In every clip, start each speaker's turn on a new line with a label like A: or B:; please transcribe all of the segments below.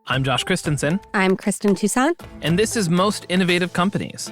A: I'm Josh Christensen.
B: I'm Kristin Toussaint.
A: And this is Most Innovative Companies.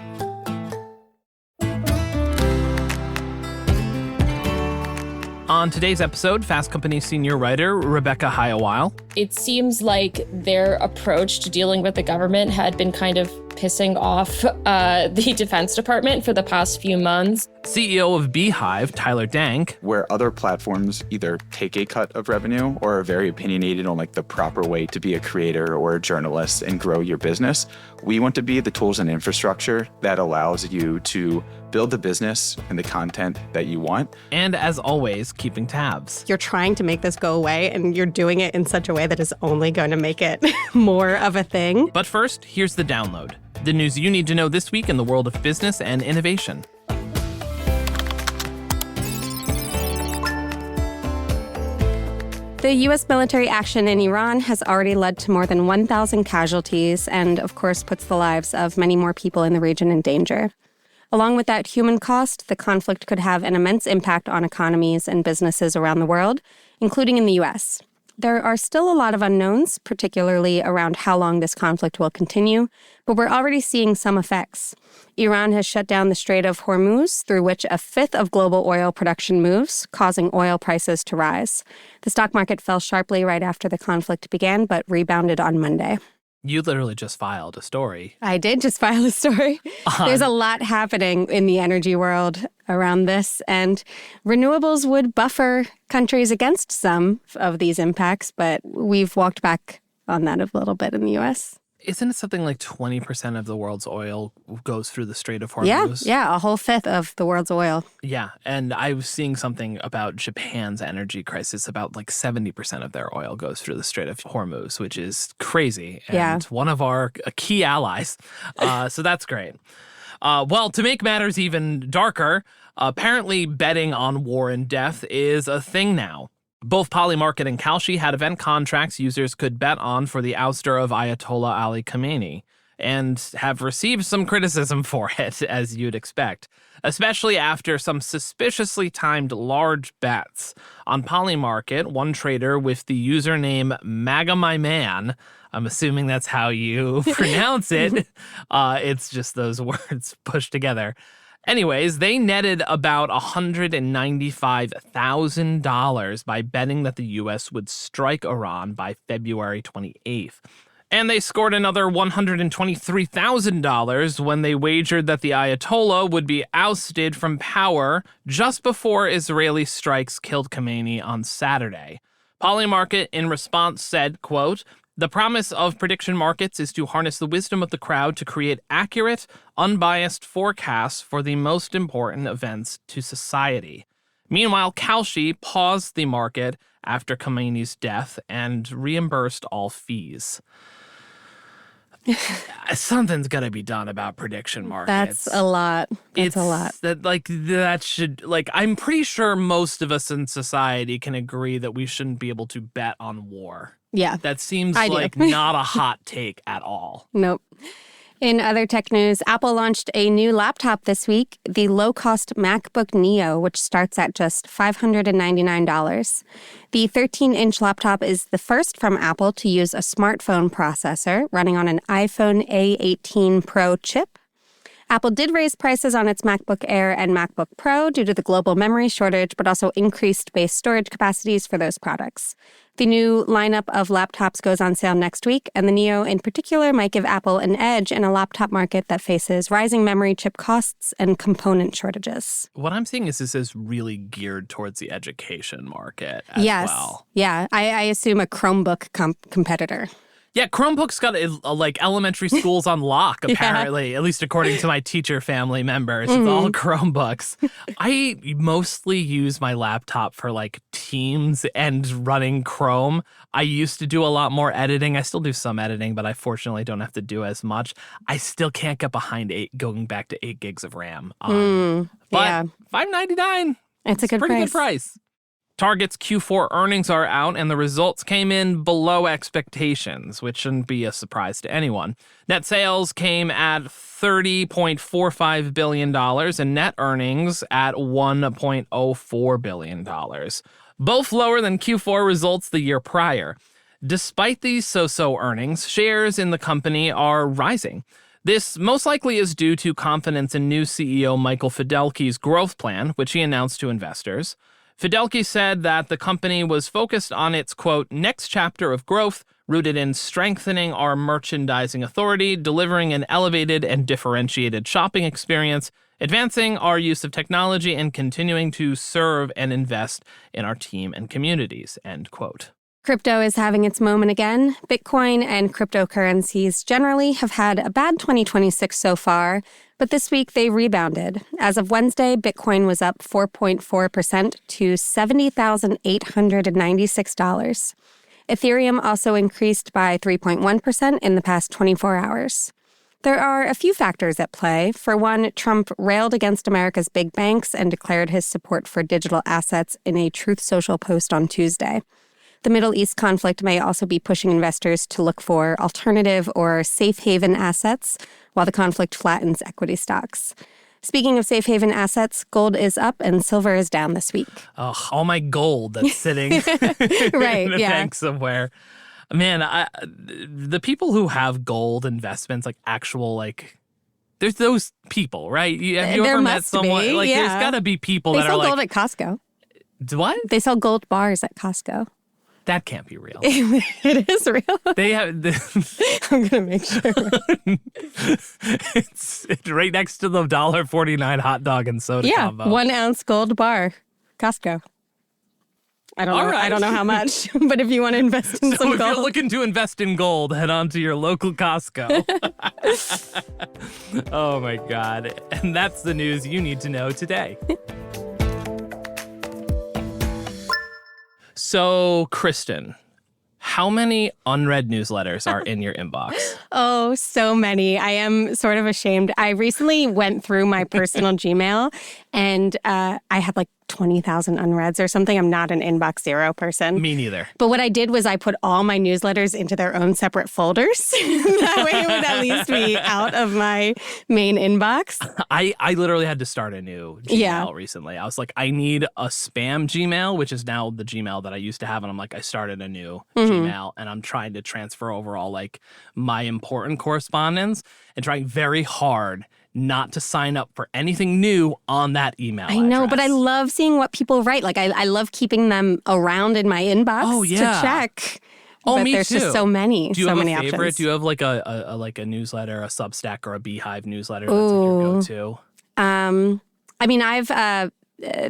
A: On today's episode, Fast Company senior writer Rebecca Heilweil.
C: It seems like their approach to dealing with the government had been kind of pissing off the Defense Department for the past few months.
A: CEO of Beehiiv, Tyler Denk.
D: Where other platforms either take a cut of revenue or are very opinionated on the proper way to be a creator or a journalist and grow your business, we want to be the tools and infrastructure that allows you to build the business and the content that you want.
A: And as always, keeping tabs.
B: You're trying to make this go away, and you're doing it in such a way that is only going to make it more of a thing.
A: But first, here's the download. The news you need to know this week in the world of business and innovation.
B: The U.S. military action in Iran has already led to more than 1,000 casualties and, of course, puts the lives of many more people in the region in danger. Along with that human cost, the conflict could have an immense impact on economies and businesses around the world, including in the U.S. There are still a lot of unknowns, particularly around how long this conflict will continue, but we're already seeing some effects. Iran has shut down the Strait of Hormuz, through which a fifth of global oil production moves, causing oil prices to rise. The stock market fell sharply right after the conflict began, but rebounded on Monday.
A: You literally just filed a story.
B: I did just file a story. There's a lot happening in the energy world around this, and renewables would buffer countries against some of these impacts, but we've walked back on that a little bit in the U.S.
A: Isn't it something like 20% of the world's oil goes through the Strait of Hormuz?
B: Yeah, a whole fifth of the world's oil.
A: Yeah, and I was seeing something about Japan's energy crisis. About 70% of their oil goes through the Strait of Hormuz, which is crazy. And one of our key allies. So that's great. Well, to make matters even darker, apparently betting on war and death is a thing now. Both Polymarket and Kalshi had event contracts users could bet on for the ouster of Ayatollah Ali Khamenei, and have received some criticism for it, as you'd expect, especially after some suspiciously timed large bets. On Polymarket, one trader with the username MAGAMyMan, I'm assuming that's how you pronounce it, it's just those words pushed together. Anyways, they netted about $195,000 by betting that the U.S. would strike Iran by February 28th. And they scored another $123,000 when they wagered that the Ayatollah would be ousted from power just before Israeli strikes killed Khamenei on Saturday. Polymarket, in response, said, quote, "The promise of prediction markets is to harness the wisdom of the crowd to create accurate, unbiased forecasts for the most important events to society." Meanwhile, Kalshi paused the market after Khamenei's death and reimbursed all fees. Something's got to be done about prediction markets.
B: That's a lot. That's a lot.
A: I'm pretty sure most of us in society can agree that we shouldn't be able to bet on war.
B: Yeah.
A: That seems like not a hot take at all.
B: Nope. In other tech news, Apple launched a new laptop this week, the low-cost MacBook Neo, which starts at just $599. The 13-inch laptop is the first from Apple to use a smartphone processor running on an iPhone A18 Pro chip. Apple did raise prices on its MacBook Air and MacBook Pro due to the global memory shortage, but also increased base storage capacities for those products. The new lineup of laptops goes on sale next week, and the Neo in particular might give Apple an edge in a laptop market that faces rising memory chip costs and component shortages.
A: What I'm seeing is this is really geared towards the education market as well.
B: Yeah, I assume a Chromebook competitor.
A: Yeah, Chromebooks got elementary schools on lock, apparently, at least according to my teacher family members. It's all Chromebooks. I mostly use my laptop for Teams and running Chrome. I used to do a lot more editing. I still do some editing, but I fortunately don't have to do as much. I still can't get behind going back to 8 gigs of RAM. But $599.
B: It's a
A: pretty good price. Target's Q4 earnings are out, and the results came in below expectations, which shouldn't be a surprise to anyone. Net sales came at $30.45 billion, and net earnings at $1.04 billion, both lower than Q4 results the year prior. Despite these so-so earnings, shares in the company are rising. This most likely is due to confidence in new CEO Michael Fidelki's growth plan, which he announced to investors. Fidelki said that the company was focused on its, quote, next chapter of growth, rooted in strengthening our merchandising authority, delivering an elevated and differentiated shopping experience, advancing our use of technology, and continuing to serve and invest in our team and communities, end quote.
B: Crypto is having its moment again. Bitcoin and cryptocurrencies generally have had a bad 2026 so far, but this week they rebounded. As of Wednesday, Bitcoin was up 4.4% to $70,896. Ethereum also increased by 3.1% in the past 24 hours. There are a few factors at play. For one, Trump railed against America's big banks and declared his support for digital assets in a Truth Social post on Tuesday. The Middle East conflict may also be pushing investors to look for alternative or safe haven assets while the conflict flattens equity stocks. Speaking of safe haven assets, gold is up and silver is down this week.
A: Oh, all my gold that's sitting
B: right,
A: in a bank somewhere. Man, the people who have gold investments, like actual, like, there's those people, right? Have you ever met someone? Like, there's got to be people that are like...
B: They sell gold at Costco.
A: What?
B: They sell gold bars at Costco.
A: That can't be real.
B: It is real.
A: They have.
B: I'm gonna make sure.
A: It's right next to the $1.49 hot dog and soda combo.
B: 1 ounce gold bar, Costco. I don't know.
A: Right.
B: I don't know how much, but if you want to invest in some
A: if
B: gold,
A: you're looking to invest in gold, head on to your local Costco. Oh my God! And that's the news you need to know today. So, Kristin, how many unread newsletters are in your inbox?
B: Oh, so many. I am sort of ashamed. I recently went through my personal Gmail and I had like 20,000 unreads or something. I'm not an inbox zero person.
A: Me neither.
B: But what I did was I put all my newsletters into their own separate folders. That way it would at least be out of my main inbox.
A: I literally had to start a new Gmail recently. I was like, I need a spam Gmail, which is now the Gmail that I used to have. And I'm like, I started a new Gmail and I'm trying to transfer over all like my important correspondence and trying very hard not to sign up for anything new on that email
B: I know,
A: address.
B: but I love seeing what people write. Like, I love keeping them around in my inbox to check.
A: Oh,
B: but
A: me
B: there's
A: too.
B: Just so many.
A: Do you have a favorite?
B: Options.
A: Do you have like a newsletter, a Substack, or a Beehiiv newsletter that's like your go-to?
B: I mean,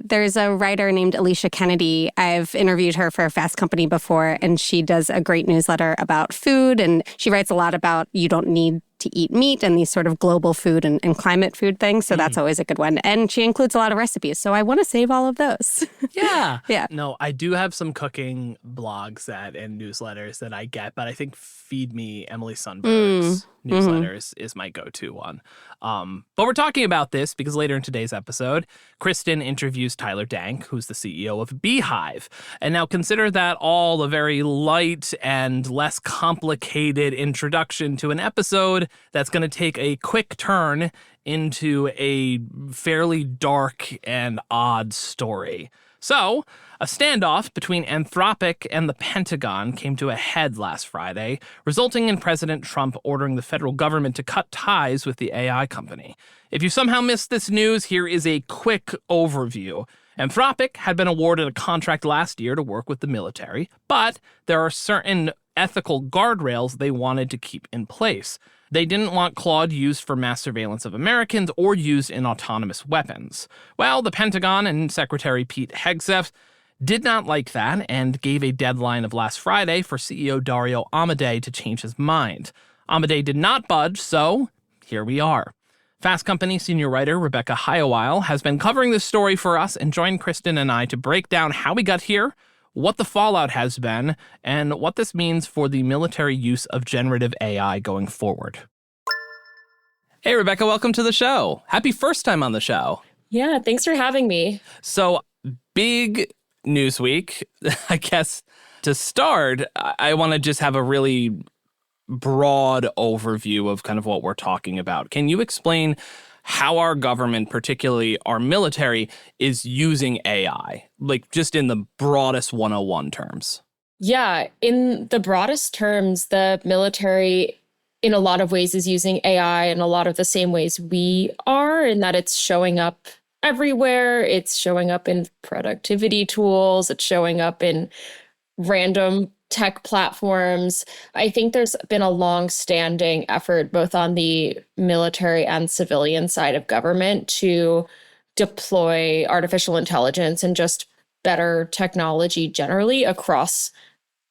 B: there's a writer named Alicia Kennedy. I've interviewed her for Fast Company before, and she does a great newsletter about food, and she writes a lot about you don't need to eat meat and these sort of global food and climate food things. So that's always a good one. And she includes a lot of recipes. So I want to save all of those.
A: Yeah.
B: Yeah.
A: No, I do have some cooking blogs and newsletters that I get, but I think Feed Me, Emily Sundberg's newsletter is my go-to one. But we're talking about this because later in today's episode, Kristin interviews Tyler Denk, who's the CEO of Beehiiv. And now consider that all a very light and less complicated introduction to an episode that's going to take a quick turn into a fairly dark and odd story. So, a standoff between Anthropic and the Pentagon came to a head last Friday, resulting in President Trump ordering the federal government to cut ties with the AI company. If you somehow missed this news, here is a quick overview. Anthropic had been awarded a contract last year to work with the military, but there are certain ethical guardrails they wanted to keep in place. They didn't want Claude used for mass surveillance of Americans or used in autonomous weapons. Well, the Pentagon and Secretary Pete Hegseth did not like that and gave a deadline of last Friday for CEO Dario Amodei to change his mind. Amodei did not budge, so here we are. Fast Company senior writer Rebecca Heilweil has been covering this story for us and joined Kristin and I to break down how we got here, what the fallout has been, and what this means for the military use of generative AI going forward. Hey, Rebecca, welcome to the show. Happy first time on the show.
C: Yeah, thanks for having me.
A: So, big news week. I guess to start, I want to just have a really broad overview of kind of what we're talking about. Can you explain how our government, particularly our military, is using AI, like just in the broadest 101 terms?
C: Yeah, in the broadest terms, the military in a lot of ways is using AI in a lot of the same ways we are, in that it's showing up everywhere. It's showing up in productivity tools. It's showing up in random tech platforms. I think there's been a long-standing effort both on the military and civilian side of government to deploy artificial intelligence and just better technology generally across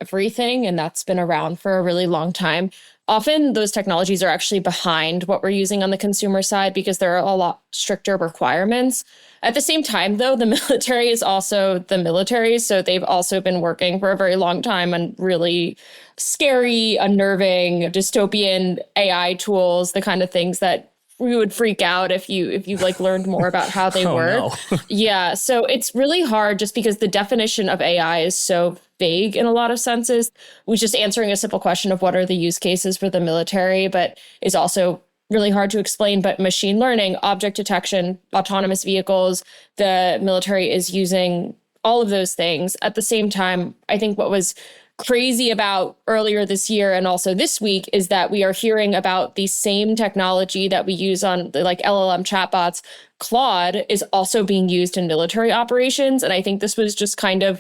C: everything. And that's been around for a really long time. Often those technologies are actually behind what we're using on the consumer side because there are a lot stricter requirements. At the same time, though, the military is also the military. So they've also been working for a very long time on really scary, unnerving, dystopian AI tools, the kind of things that we would freak out if you like learned more about how they work.
A: No.
C: Yeah. So it's really hard just because the definition of AI is so vague in a lot of senses. We're just answering a simple question of what are the use cases for the military, but is also really hard to explain. But machine learning, object detection, autonomous vehicles, the military is using all of those things. At the same time, I think what was crazy about earlier this year and also this week is that we are hearing about the same technology that we use on the like LLM chatbots. Claude is also being used in military operations. And I think this was just kind of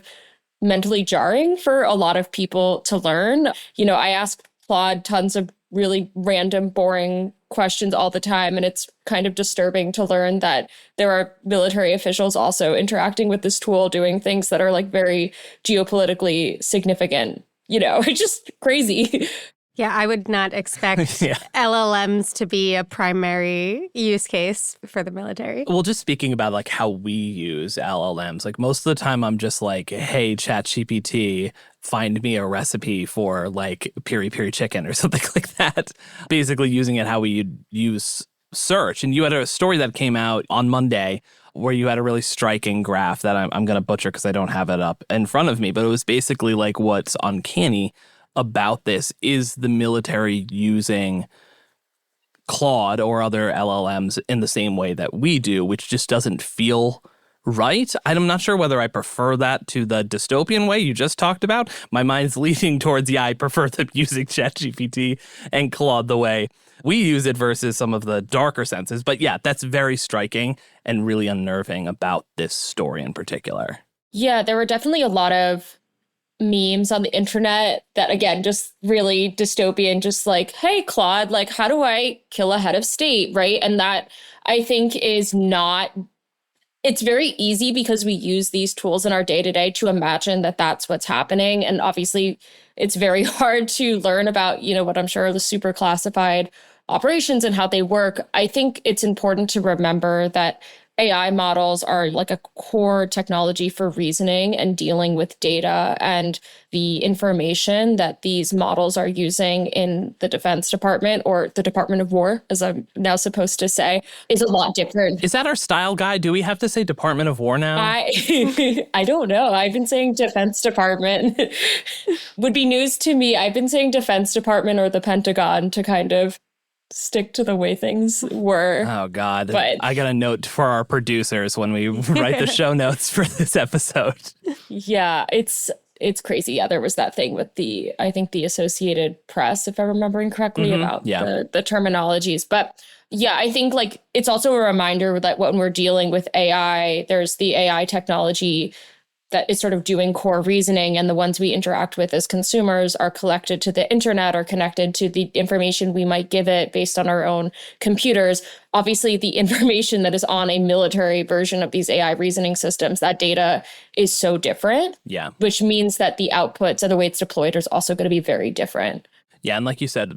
C: mentally jarring for a lot of people to learn. You know, I ask Claude tons of really random, boring questions all the time. And it's kind of disturbing to learn that there are military officials also interacting with this tool, doing things that are like very geopolitically significant. You know, it's just crazy.
B: Yeah, I would not expect LLMs to be a primary use case for the military.
A: Well, just speaking about like how we use LLMs, like most of the time I'm just like, hey, ChatGPT, find me a recipe for like piri piri chicken or something like that. Basically using it how we use search. And you had a story that came out on Monday where you had a really striking graph that I'm going to butcher because I don't have it up in front of me. But it was basically like what's uncanny about this is the military using Claude or other LLMs in the same way that we do, which just doesn't feel right. I'm not sure whether I prefer that to the dystopian way you just talked about. My mind's leaning towards, I prefer them using ChatGPT and Claude the way we use it versus some of the darker senses. But yeah, that's very striking and really unnerving about this story in particular.
C: Yeah, there were definitely a lot of memes on the internet that, again, just really dystopian, just like, hey, Claude, like, how do I kill a head of state, right? And that, I think, is not, it's very easy because we use these tools in our day-to-day to imagine that that's what's happening. And obviously, it's very hard to learn about, you know, what I'm sure are the super classified operations and how they work. I think it's important to remember that AI models are like a core technology for reasoning and dealing with data, and the information that these models are using in the Defense Department, or the Department of War, as I'm now supposed to say, is a lot different.
A: Is that our style guide? Do we have to say Department of War now?
C: I don't know. I've been saying Defense Department. Would be news to me. I've been saying Defense Department or the Pentagon to kind of stick to the way things were.
A: Oh, God.
C: But
A: I got a note for our producers when we write the show notes for this episode.
C: Yeah, it's crazy. Yeah, there was that thing with I think the Associated Press, if I'm remembering correctly, about the terminologies. But yeah, I think like it's also a reminder that when we're dealing with AI, there's the AI technology that is sort of doing core reasoning, and the ones we interact with as consumers are collected to the internet or connected to the information we might give it based on our own computers. Obviously, the information that is on a military version of these AI reasoning systems, that data is so different.
A: Yeah.
C: Which means that the outputs and the way it's deployed is also going to be very different.
A: Yeah, and like you said,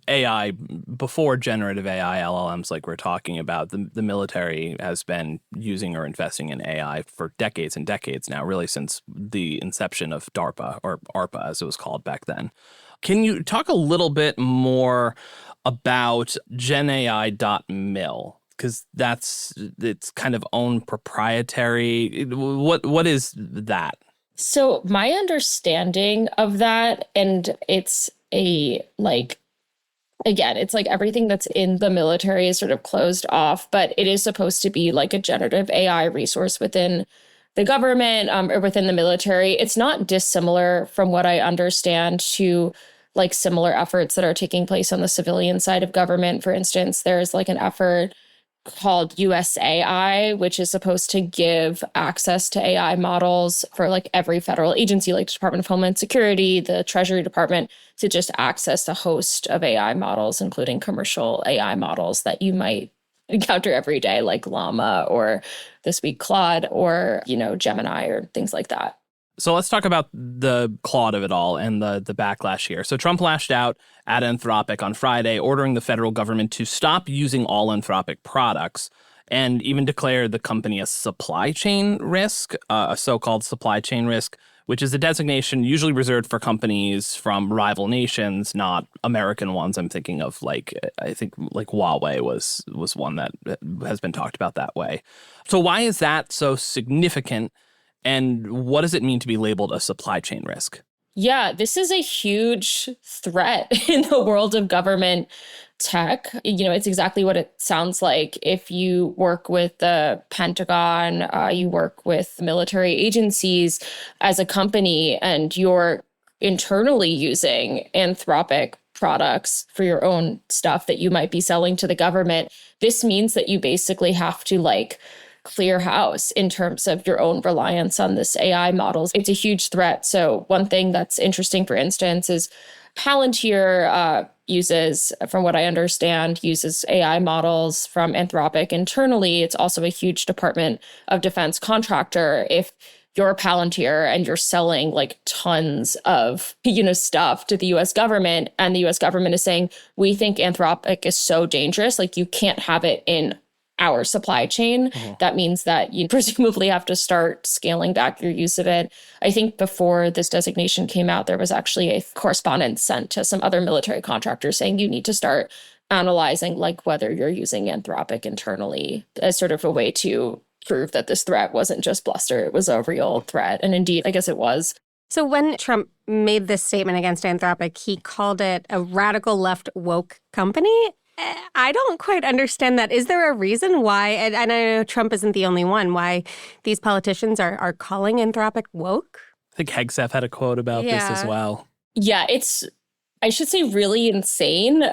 A: AI, before generative AI, LLMs like we're talking about, the military has been using or investing in AI for decades and decades now, really since the inception of DARPA, or ARPA as it was called back then. Can you talk a little bit more about GenAI.mil? Because that's its kind of own proprietary. What is that?
C: So my understanding of that, and it's again, it's like everything that's in the military is sort of closed off, but it is supposed to be like a generative AI resource within the government or within the military. It's not dissimilar from what I understand to like similar efforts that are taking place on the civilian side of government. For instance, there's like an effort called USAI, which is supposed to give access to AI models for like every federal agency, like Department of Homeland Security, the Treasury Department, to just access a host of AI models, including commercial AI models that you might encounter every day, like Llama or this week Claude or, Gemini or things like that.
A: So let's talk about the Claude of it all and the backlash here. So Trump lashed out at Anthropic on Friday, ordering the federal government to stop using all Anthropic products and even declare the company a supply chain risk, a so-called supply chain risk, which is a designation usually reserved for companies from rival nations, not American ones. I'm thinking of I think Huawei was one that has been talked about that way. So why is that so significant? And what does it mean to be labeled a supply chain risk?
C: Yeah, this is a huge threat in the world of government tech. It's exactly what it sounds like. If you work with the Pentagon, you work with military agencies as a company, and you're internally using Anthropic products for your own stuff that you might be selling to the government, this means that you basically have to clear house in terms of your own reliance on this AI models. It's a huge threat. So one thing that's interesting, for instance, is Palantir uses, from what I understand, uses AI models from Anthropic internally. It's also a huge Department of Defense contractor. If you're Palantir and you're selling tons of, stuff to the US government, and the US government is saying, we think Anthropic is so dangerous, you can't have it in our supply chain, that means that you presumably have to start scaling back your use of it. I think before this designation came out, there was actually a correspondence sent to some other military contractors saying you need to start analyzing whether you're using Anthropic internally as sort of a way to prove that this threat wasn't just bluster, it was a real threat. And indeed, I guess it was.
B: So when Trump made this statement against Anthropic, he called it a radical left woke company. I don't quite understand that. Is there a reason why, and I know Trump isn't the only one, why these politicians are calling Anthropic woke?
A: I think Hegseth had a quote about this as well.
C: Yeah, it's, I should say, really insane.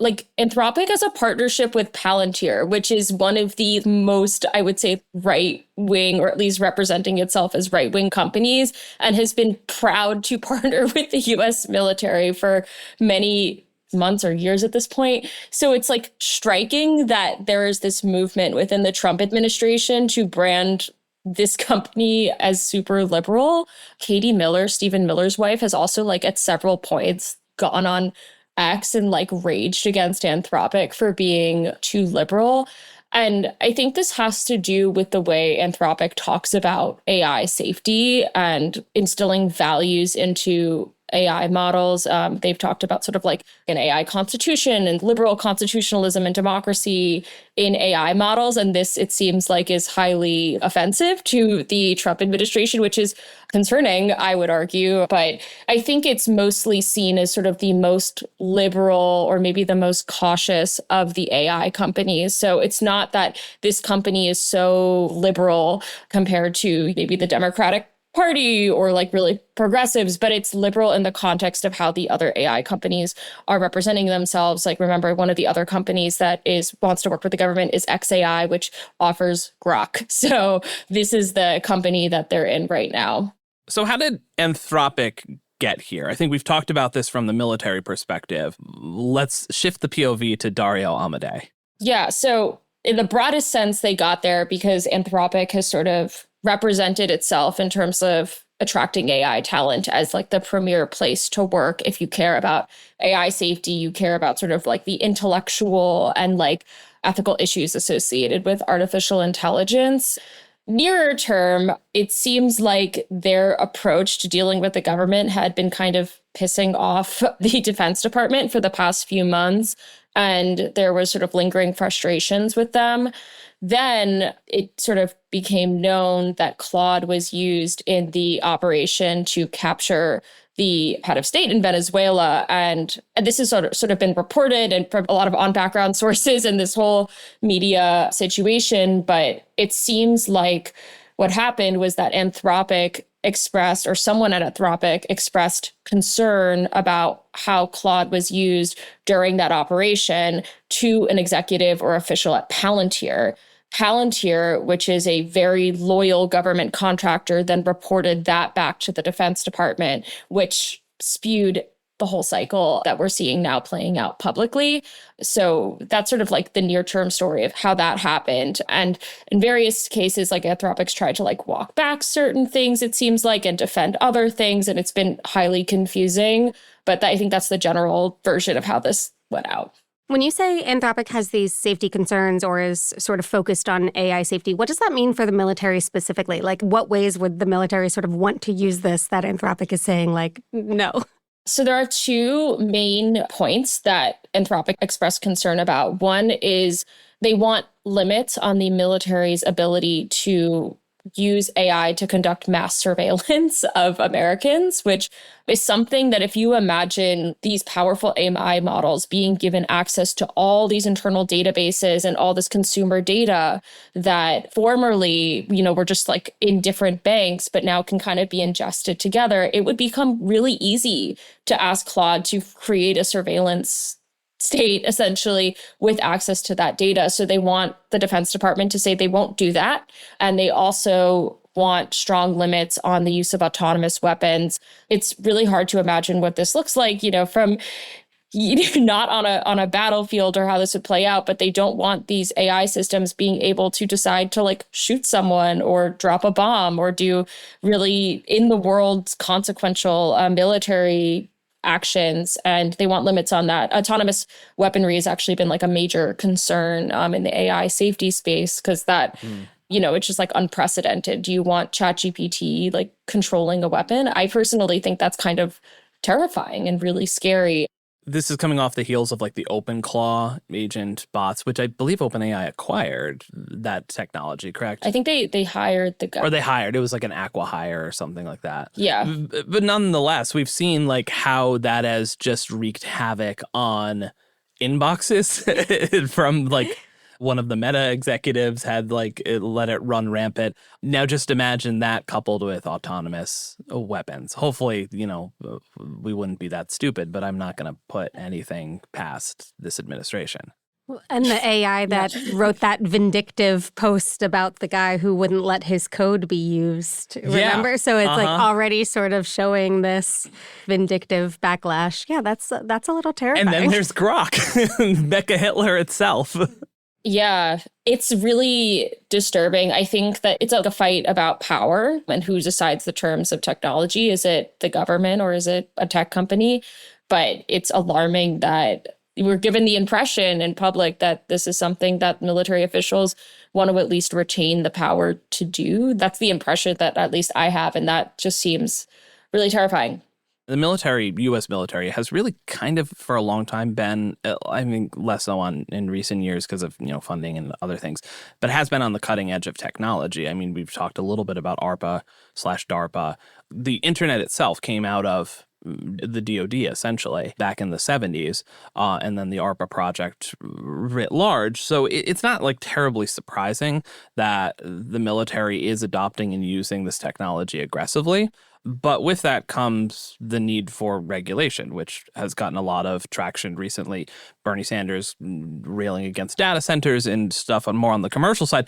C: Anthropic has a partnership with Palantir, which is one of the most, I would say, right-wing, or at least representing itself as right-wing companies, and has been proud to partner with the U.S. military for many months or years at this point. So it's striking that there is this movement within the Trump administration to brand this company as super liberal. Katie Miller, Stephen Miller's wife, has also at several points gone on X and raged against Anthropic for being too liberal. And I think this has to do with the way Anthropic talks about AI safety and instilling values into AI models. They've talked about sort of an AI constitution and liberal constitutionalism and democracy in AI models. And this, it seems is highly offensive to the Trump administration, which is concerning, I would argue. But I think it's mostly seen as sort of the most liberal or maybe the most cautious of the AI companies. So it's not that this company is so liberal compared to maybe the Democratic Party or really progressives, but it's liberal in the context of how the other AI companies are representing themselves. Remember, one of the other companies that wants to work with the government is XAI, which offers Grok. So this is the company that they're in right now.
A: So how did Anthropic get here? I think we've talked about this from the military perspective. Let's shift the POV to Dario Amodei.
C: Yeah, so in the broadest sense, they got there because Anthropic has sort of represented itself in terms of attracting AI talent as the premier place to work. If you care about AI safety, you care about sort of the intellectual and ethical issues associated with artificial intelligence. Nearer term, it seems like their approach to dealing with the government had been kind of pissing off the Defense Department for the past few months, and there was sort of lingering frustrations with them. Then it sort of became known that Claude was used in the operation to capture the head of state in Venezuela. And this has sort of been reported and from a lot of on-background sources in this whole media situation. But it seems like what happened was that Anthropic expressed, or someone at Anthropic expressed concern about how Claude was used during that operation to an executive or official at Palantir. Palantir, which is a very loyal government contractor, then reported that back to the Defense Department, which spewed the whole cycle that we're seeing now playing out publicly. So that's sort of like the near-term story of how that happened. And in various cases, like Anthropic's tried to like walk back certain things, it seems like, and defend other things. And it's been highly confusing. But I think that's the general version of how this went out.
B: When you say Anthropic has these safety concerns or is sort of focused on AI safety, what does that mean for the military specifically? Like, what ways would the military sort of want to use this that Anthropic is saying, like, no?
C: So there are two main points that Anthropic expressed concern about. One is they want limits on the military's ability to use AI to conduct mass surveillance of Americans, which is something that if you imagine these powerful AI models being given access to all these internal databases and all this consumer data that formerly, were just like in different banks, but now can kind of be ingested together, it would become really easy to ask Claude to create a surveillance state essentially with access to that data. So they want the Defense Department to say they won't do that. And they also want strong limits on the use of autonomous weapons. It's really hard to imagine what this looks like, from not on a battlefield or how this would play out, but they don't want these AI systems being able to decide to like shoot someone or drop a bomb or do really in the world consequential military actions, and they want limits on that. Autonomous weaponry has actually been like a major concern in the AI safety space because that, it's just like unprecedented. Do you want ChatGPT like controlling a weapon? I personally think that's kind of terrifying and really scary.
A: This is coming off the heels of like the OpenClaw agent bots, which I believe OpenAI acquired that technology, correct?
C: I think they hired the guy.
A: Or they hired. It was like an acqui-hire or something like that.
C: Yeah.
A: But nonetheless, we've seen like how that has just wreaked havoc on inboxes from like one of the Meta executives had like let it run rampant. Now just imagine that coupled with autonomous weapons. Hopefully, we wouldn't be that stupid, but I'm not going to put anything past this administration.
B: And the AI that wrote that vindictive post about the guy who wouldn't let his code be used, remember?
A: Yeah.
B: So it's like already sort of showing this vindictive backlash. Yeah, that's a little terrifying.
A: And then there's Grok, Becca Hitler itself.
C: Yeah, it's really disturbing. I think that it's like a fight about power and who decides the terms of technology. Is it the government or is it a tech company? But it's alarming that we're given the impression in public that this is something that military officials want to at least retain the power to do. That's the impression that at least I have, and that just seems really terrifying.
A: The military, U.S. military, has really kind of for a long time been, I mean, less so in recent years because of, funding and other things, but has been on the cutting edge of technology. I mean, we've talked a little bit about ARPA/DARPA. The internet itself came out of the DoD essentially back in the 70s, and then the ARPA project writ large. So it's not like terribly surprising that the military is adopting and using this technology aggressively. But with that comes the need for regulation, which has gotten a lot of traction recently. Bernie Sanders railing against data centers and stuff more on the commercial side.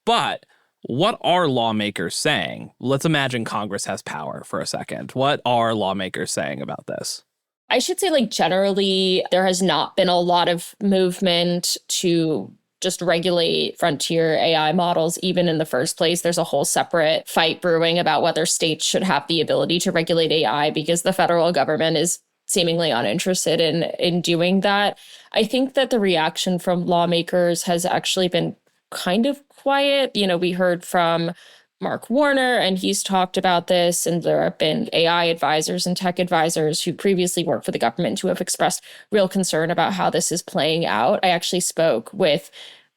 A: But what are lawmakers saying? Let's imagine Congress has power for a second. What are lawmakers saying about this?
C: I should say, generally, there has not been a lot of movement to just regulate frontier AI models, even in the first place. There's a whole separate fight brewing about whether states should have the ability to regulate AI because the federal government is seemingly uninterested in doing that. I think that the reaction from lawmakers has actually been kind of quiet. We heard from Mark Warner, and he's talked about this, and there have been AI advisors and tech advisors who previously worked for the government who have expressed real concern about how this is playing out. I actually spoke with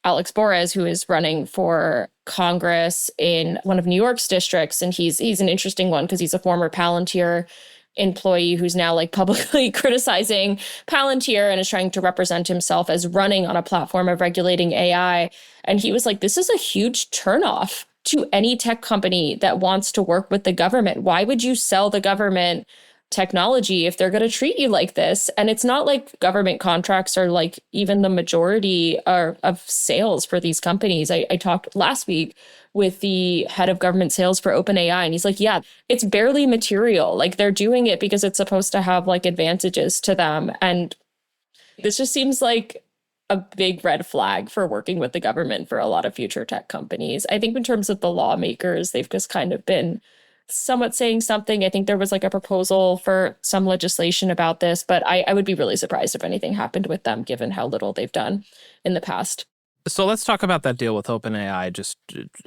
C: Alex Borres, who is running for Congress in one of New York's districts, and he's an interesting one because he's a former Palantir employee who's now publicly criticizing Palantir and is trying to represent himself as running on a platform of regulating AI. And he was like, this is a huge turnoff to any tech company that wants to work with the government. Why would you sell the government technology if they're going to treat you like this? And it's not like government contracts are like even the majority of sales for these companies. I talked last week with the head of government sales for OpenAI, and he's like, yeah, it's barely material. Like they're doing it because it's supposed to have like advantages to them. And this just seems like a big red flag for working with the government for a lot of future tech companies. I think in terms of the lawmakers, they've just kind of been somewhat saying something. I think there was like a proposal for some legislation about this, but I would be really surprised if anything happened with them, given how little they've done in the past.
A: So let's talk about that deal with OpenAI just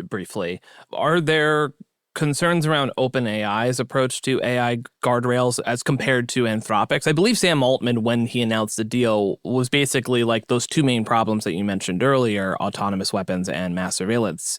A: briefly. Are there concerns around OpenAI's approach to AI guardrails as compared to Anthropic's? I believe Sam Altman, when he announced the deal, was basically like those two main problems that you mentioned earlier, autonomous weapons and mass surveillance.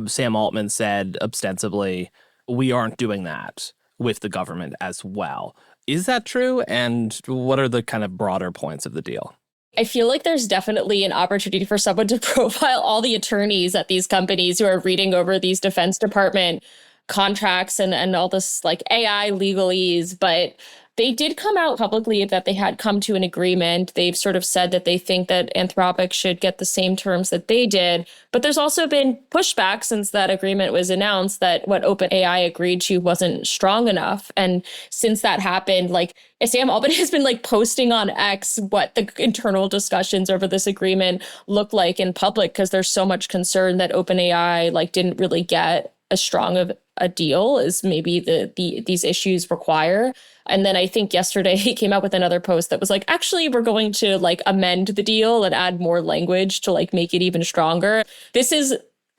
A: Sam Altman said ostensibly, we aren't doing that with the government as well. Is that true? And what are the kind of broader points of the deal?
C: I feel like there's definitely an opportunity for someone to profile all the attorneys at these companies who are reading over these Defense Department contracts and all this like AI legalese. But they did come out publicly that they had come to an agreement. They've sort of said that they think that Anthropic should get the same terms that they did. But there's also been pushback since that agreement was announced that what OpenAI agreed to wasn't strong enough. And since that happened, like Sam Altman has been like posting on X what the internal discussions over this agreement look like in public, because there's so much concern that OpenAI like didn't really get as strong of a deal as maybe these issues require. And then I think yesterday he came out with another post that was like, actually, we're going to like amend the deal and add more language to like make it even stronger. This is,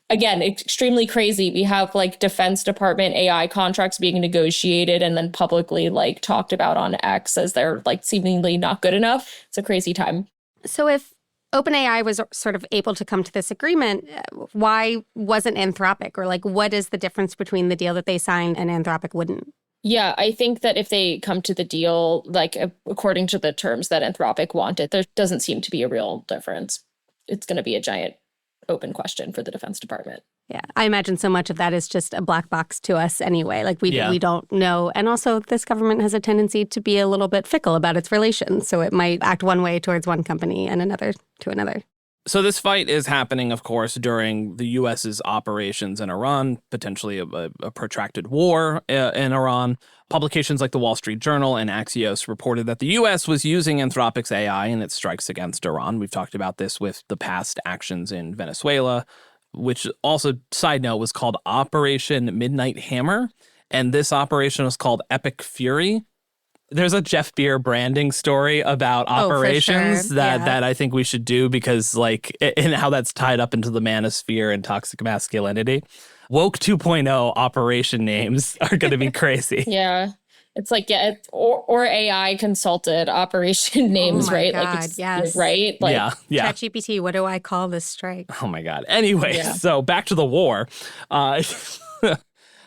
C: again, extremely crazy. We have like Defense Department AI contracts being negotiated and then publicly like talked about on X as they're like seemingly not good enough. It's a crazy time.
B: So if OpenAI was sort of able to come to this agreement, why wasn't Anthropic? Or like, what is the difference between the deal that they signed and Anthropic wouldn't?
C: Yeah, I think that if they come to the deal, like according to the terms that Anthropic wanted, there doesn't seem to be a real difference. It's going to be a giant open question for the Defense Department.
B: Yeah, I imagine so much of that is just a black box to us anyway. Like we don't know. And also this government has a tendency to be a little bit fickle about its relations. So it might act one way towards one company and another to another.
A: So this fight is happening, of course, during the U.S.'s operations in Iran, potentially a protracted war in Iran. Publications like the Wall Street Journal and Axios reported that the U.S. was using Anthropic's AI in its strikes against Iran. We've talked about this with the past actions in Venezuela, which also, side note, was called Operation Midnight Hammer. And this operation was called Epic Fury. There's a Jeff Beer branding story about operations that I think we should do because, like, and how that's tied up into the manosphere and toxic masculinity. Woke 2.0 operation names are going to be crazy.
C: Yeah. It's like, or AI consulted operation names, right?
B: God,
C: like,
B: yes.
C: Right? Like,
B: yeah. ChatGPT, what do I call this strike?
A: Oh, my God. Anyway, So back to the war.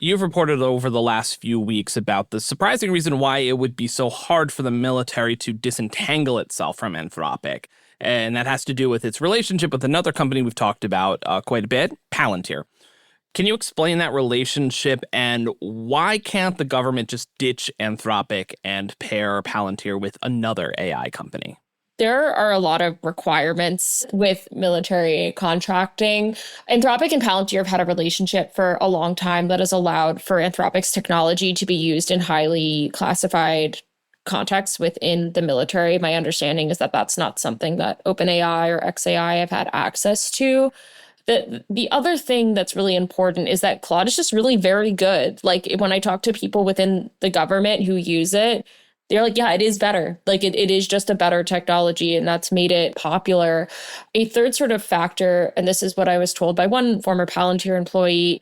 A: You've reported over the last few weeks about the surprising reason why it would be so hard for the military to disentangle itself from Anthropic. And that has to do with its relationship with another company we've talked about quite a bit, Palantir. Can you explain that relationship and why can't the government just ditch Anthropic and pair Palantir with another AI company?
C: There are a lot of requirements with military contracting. Anthropic and Palantir have had a relationship for a long time that has allowed for Anthropic's technology to be used in highly classified contexts within the military. My understanding is that that's not something that OpenAI or xAI have had access to. The other thing that's really important is that Claude is just really very good. Like when I talk to people within the government who use it, they're like, yeah, it is better. Like it is just a better technology, and that's made it popular. A third sort of factor, and this is what I was told by one former Palantir employee,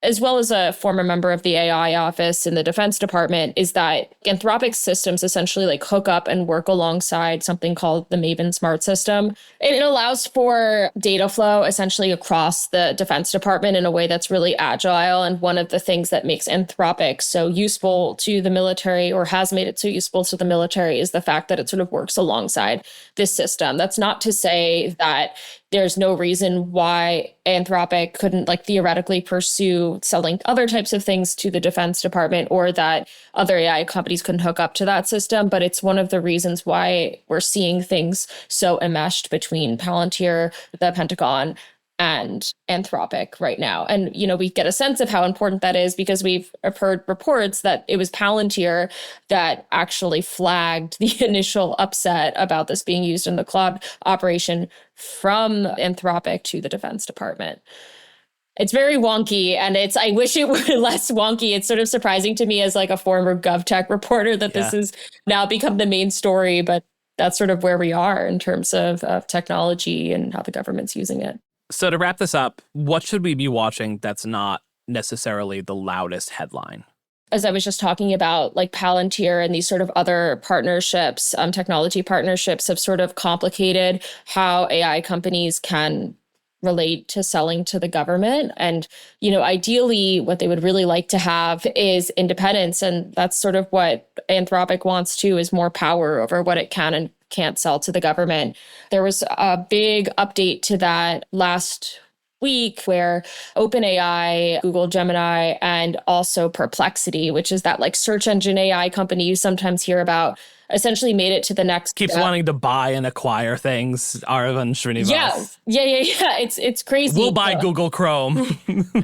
C: as well as a former member of the AI office in the Defense Department, is that Anthropic's systems essentially like hook up and work alongside something called the Maven Smart System. It allows for data flow essentially across the Defense Department in a way that's really agile. And one of the things that makes Anthropic so useful to the military, or has made it so useful to the military, is the fact that it sort of works alongside this system. That's not to say that there's no reason why Anthropic couldn't like theoretically pursue selling other types of things to the Defense Department, or that other AI companies couldn't hook up to that system. But it's one of the reasons why we're seeing things so enmeshed between Palantir, the Pentagon, and Anthropic right now. And, we get a sense of how important that is because we've heard reports that it was Palantir that actually flagged the initial upset about this being used in the cloud operation from Anthropic to the Defense Department. It's very wonky, and I wish it were less wonky. It's sort of surprising to me as like a former GovTech reporter that this has now become the main story, but that's sort of where we are in terms of technology and how the government's using it.
A: So to wrap this up, what should we be watching that's not necessarily the loudest headline?
C: As I was just talking about, like Palantir and these sort of other partnerships, technology partnerships have sort of complicated how AI companies can relate to selling to the government. And, ideally, what they would really like to have is independence. And that's sort of what Anthropic wants too, is more power over what it can and can't sell to the government. There was a big update to that last week where OpenAI, Google Gemini, and also Perplexity, which is that like search engine AI company you sometimes hear about, essentially made it to the next
A: Keeps wanting to buy and acquire things, Aravind Srinivas.
C: Yeah. It's crazy.
A: We'll buy Google Chrome.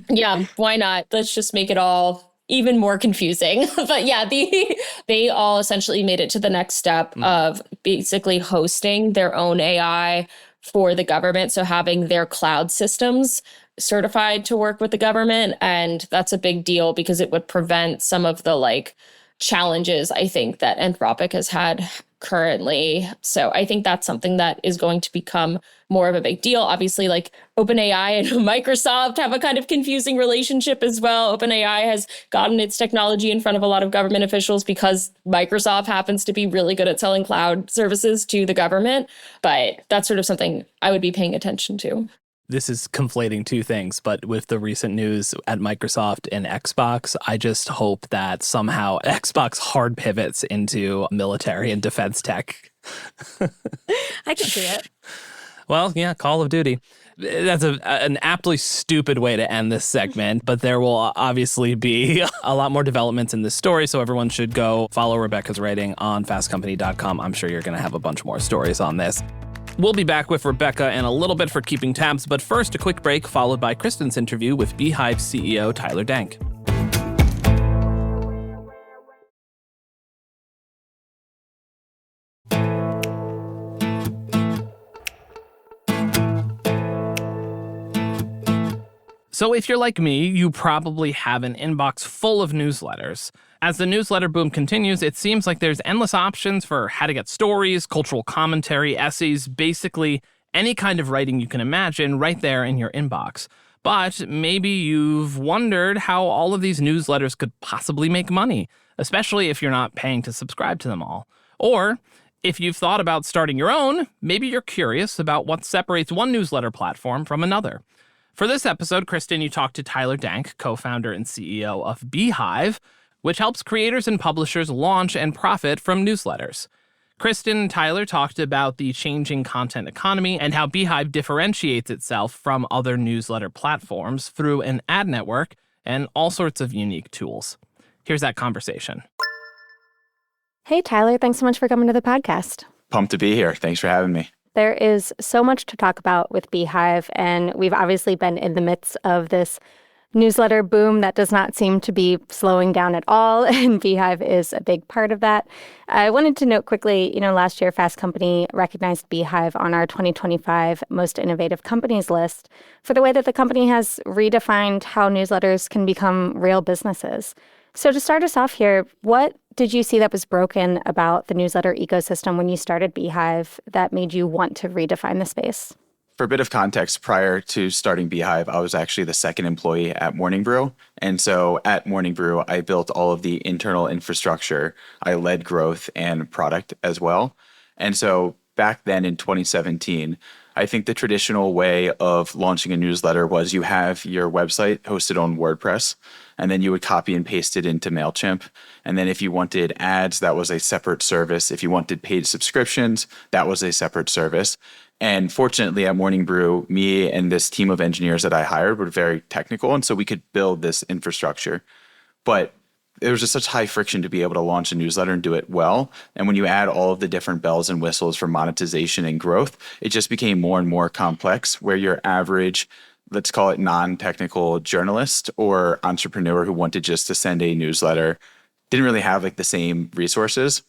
C: Yeah, why not? Let's just make it all even more confusing. But yeah, they all essentially made it to the next step of basically hosting their own AI for the government. So having their cloud systems certified to work with the government. And that's a big deal because it would prevent some of the like challenges I think that Anthropic has had currently. So I think that's something that is going to become more of a big deal. Obviously, like OpenAI and Microsoft have a kind of confusing relationship as well. OpenAI has gotten its technology in front of a lot of government officials because Microsoft happens to be really good at selling cloud services to the government. But that's sort of something I would be paying attention to.
A: This is conflating two things, but with the recent news at Microsoft and Xbox, I just hope that somehow Xbox hard pivots into military and defense tech.
B: I can see it.
A: Well, yeah, Call of Duty. That's an aptly stupid way to end this segment, but there will obviously be a lot more developments in this story, so everyone should go follow Rebecca's writing on fastcompany.com. I'm sure you're going to have a bunch more stories on this. We'll be back with Rebecca in a little bit for keeping tabs, but first a quick break followed by Kristen's interview with Beehiiv CEO Tyler Denk. So if you're like me, you probably have an inbox full of newsletters. As the newsletter boom continues, it seems like there's endless options for how to get stories, cultural commentary, essays, basically any kind of writing you can imagine right there in your inbox. But maybe you've wondered how all of these newsletters could possibly make money, especially if you're not paying to subscribe to them all. Or if you've thought about starting your own, maybe you're curious about what separates one newsletter platform from another. For this episode, Kristin, you talked to Tyler Denk, co-founder and CEO of Beehiiv, which helps creators and publishers launch and profit from newsletters. Kristin and Tyler talked about the changing content economy and how Beehiiv differentiates itself from other newsletter platforms through an ad network and all sorts of unique tools. Here's that conversation.
B: Hey, Tyler, thanks so much for coming to the podcast.
D: Pumped to be here. Thanks for having me.
B: There is so much to talk about with Beehiiv, and we've obviously been in the midst of this newsletter boom that does not seem to be slowing down at all, and Beehiiv is a big part of that. I wanted to note quickly, last year Fast Company recognized Beehiiv on our 2025 Most Innovative Companies list for the way that the company has redefined how newsletters can become real businesses. So to start us off here, what did you see that was broken about the newsletter ecosystem when you started Beehiiv that made you want to redefine the space?
D: For a bit of context, prior to starting Beehiiv, I was actually the second employee at Morning Brew. And so at Morning Brew, I built all of the internal infrastructure. I led growth and product as well. And so back then in 2017, I think the traditional way of launching a newsletter was you have your website hosted on WordPress, and then you would copy and paste it into MailChimp. And then if you wanted ads, that was a separate service. If you wanted paid subscriptions, that was a separate service. And fortunately at Morning Brew, me and this team of engineers that I hired were very technical. And so we could build this infrastructure. But there was just such high friction to be able to launch a newsletter and do it well. And when you add all of the different bells and whistles for monetization and growth, it just became more and more complex, where your average, let's call it non-technical journalist or entrepreneur who wanted just to send a newsletter didn't really have like the same resources.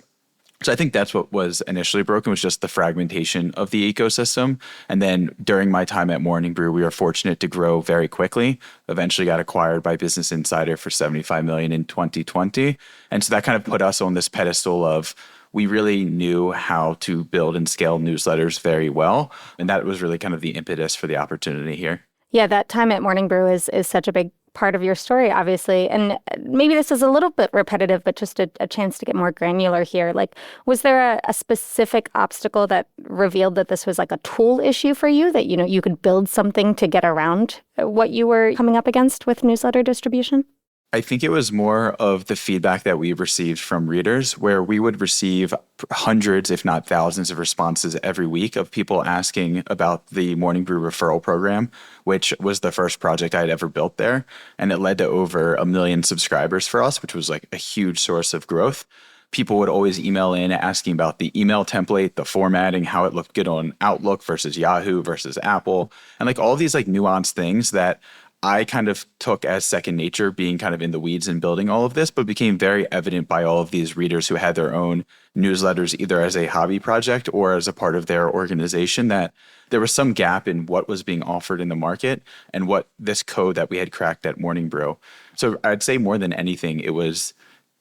D: So I think that's what was initially broken, was just the fragmentation of the ecosystem. And then during my time at Morning Brew, we were fortunate to grow very quickly. Eventually got acquired by Business Insider for $75 million in 2020. And so that kind of put us on this pedestal of, we really knew how to build and scale newsletters very well. And that was really kind of the impetus for the opportunity here.
E: Yeah, that time at Morning Brew is such a big part of your story, obviously. And maybe this is a little bit repetitive, but just a chance to get more granular here. Like, was there a specific obstacle that revealed that this was like a tool issue for you, that, you could build something to get around what you were coming up against with newsletter distribution?
D: I think it was more of the feedback that we received from readers, where we would receive hundreds, if not thousands, of responses every week of people asking about the Morning Brew referral program, which was the first project I had ever built there. And it led to over 1 million subscribers for us, which was like a huge source of growth. People would always email in asking about the email template, the formatting, how it looked good on Outlook versus Yahoo versus Apple, and like all these like nuanced things that I kind of took as second nature, being kind of in the weeds and building all of this, but became very evident by all of these readers who had their own newsletters, either as a hobby project or as a part of their organization, that there was some gap in what was being offered in the market and what this code that we had cracked at Morning Brew. So I'd say more than anything, it was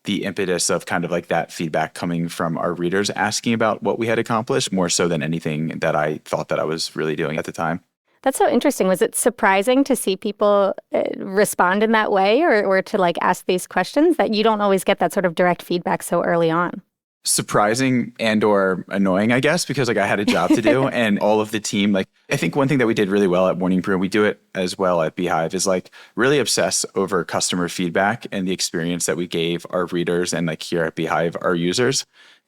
D: the impetus of kind of like that feedback coming from our readers asking about what we had accomplished, more so than anything that I thought that I was really doing at the time.
E: That's so interesting. Was it surprising to see people respond in that way, or to like ask these questions, that you don't always get that sort of direct feedback so early on?
D: Surprising and or annoying, I guess, because like I had a job to do and all of the team, like I think one thing that we did really well at Morning Brew, we do it as well at Beehiiv, is like really obsess over customer feedback and the experience that we gave our readers, and like here at Beehiiv, our users.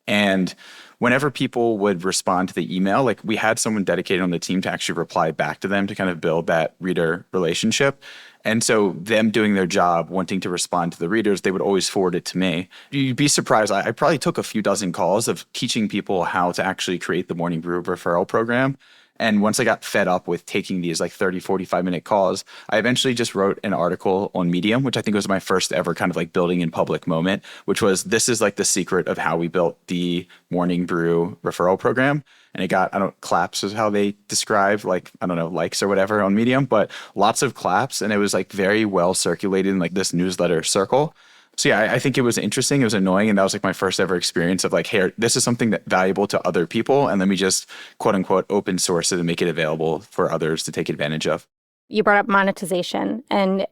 D: And whenever people would respond to the email, like we had someone dedicated on the team to actually reply back to them to kind of build that reader relationship. And so them doing their job, wanting to respond to the readers, they would always forward it to me. You'd be surprised. I probably took a few dozen calls of teaching people how to actually create the Morning Brew referral program. And once I got fed up with taking these like 30, 45-minute calls, I eventually just wrote an article on Medium, which I think was my first ever kind of like building in public moment, which was, this is like the secret of how we built the Morning Brew referral program. And it got, claps is how they describe, like, likes or whatever on Medium, but lots of claps. And it was like very well circulated in like this newsletter circle. So yeah, I think it was interesting. It was annoying. And that was like my first ever experience of like, hey, this is something that's valuable to other people. And let me just quote unquote open source it and make it available for others to take advantage of.
E: You brought up monetization. And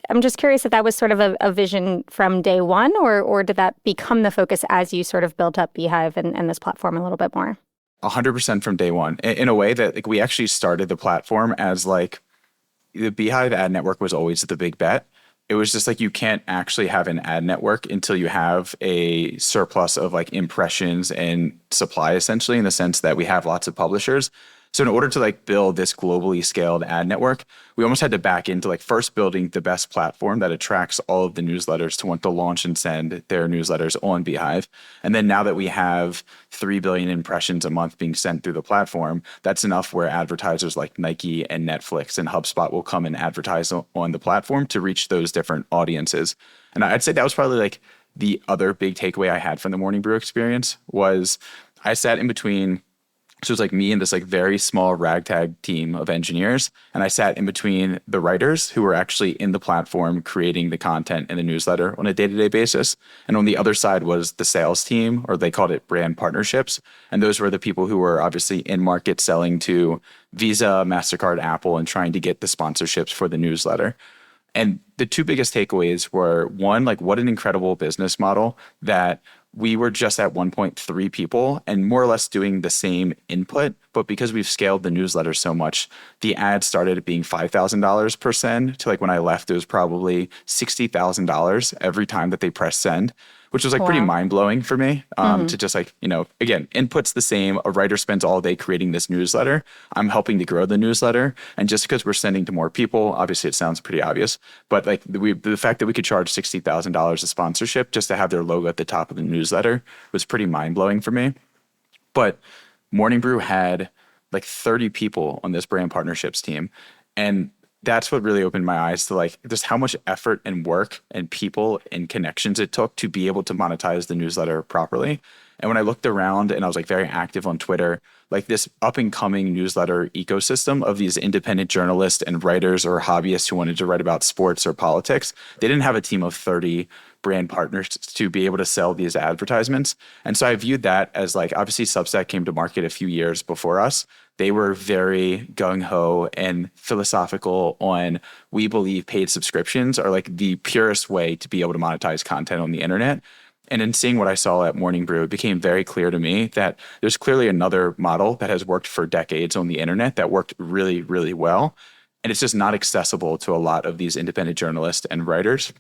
E: I'm just curious if that was sort of a vision from day one, or did that become the focus as you sort of built up Beehiiv and this platform a little bit more?
D: 100% from day one. In a way that like we actually started the platform as like the Beehiiv ad network was always the big bet. It was just like, you can't actually have an ad network until you have a surplus of like impressions and supply, essentially, in the sense that we have lots of publishers. So in order to like build this globally scaled ad network, we almost had to back into like first building the best platform that attracts all of the newsletters to want to launch and send their newsletters on Beehiiv. And then now that we have 3 billion impressions a month being sent through the platform, that's enough where advertisers like Nike and Netflix and HubSpot will come and advertise on the platform to reach those different audiences. And I'd say that was probably like the other big takeaway I had from the Morning Brew experience was I sat in between. So it was like me and this like very small ragtag team of engineers. And I sat in between the writers who were actually in the platform creating the content in the newsletter on a day-to-day basis. And on the other side was the sales team, or they called it brand partnerships. And those were the people who were obviously in market selling to Visa, MasterCard, Apple, and trying to get the sponsorships for the newsletter. And the two biggest takeaways were, one, like what an incredible business model that we were just at 1.3 people and more or less doing the same input. But because we've scaled the newsletter so much, the ad started at being $5,000 per send to like when I left, it was probably $60,000 every time that they press send, which was like pretty mind blowing for me to just like, again, input's the same. A writer spends all day creating this newsletter. I'm helping to grow the newsletter. And just because we're sending to more people, obviously it sounds pretty obvious, but like the fact that we could charge $60,000 a sponsorship just to have their logo at the top of the newsletter was pretty mind blowing for me. But Morning Brew had like 30 people on this brand partnerships team. And that's what really opened my eyes to like just how much effort and work and people and connections it took to be able to monetize the newsletter properly. And when I looked around and I was like very active on Twitter, like this up and coming newsletter ecosystem of these independent journalists and writers or hobbyists who wanted to write about sports or politics, they didn't have a team of 30 brand partners to be able to sell these advertisements. And so I viewed that as like, obviously Substack came to market a few years before us. They were very gung-ho and philosophical on, we believe paid subscriptions are like the purest way to be able to monetize content on the internet. And in seeing what I saw at Morning Brew, it became very clear to me that there's clearly another model that has worked for decades on the internet that worked really, really well. And it's just not accessible to a lot of these independent journalists and writers.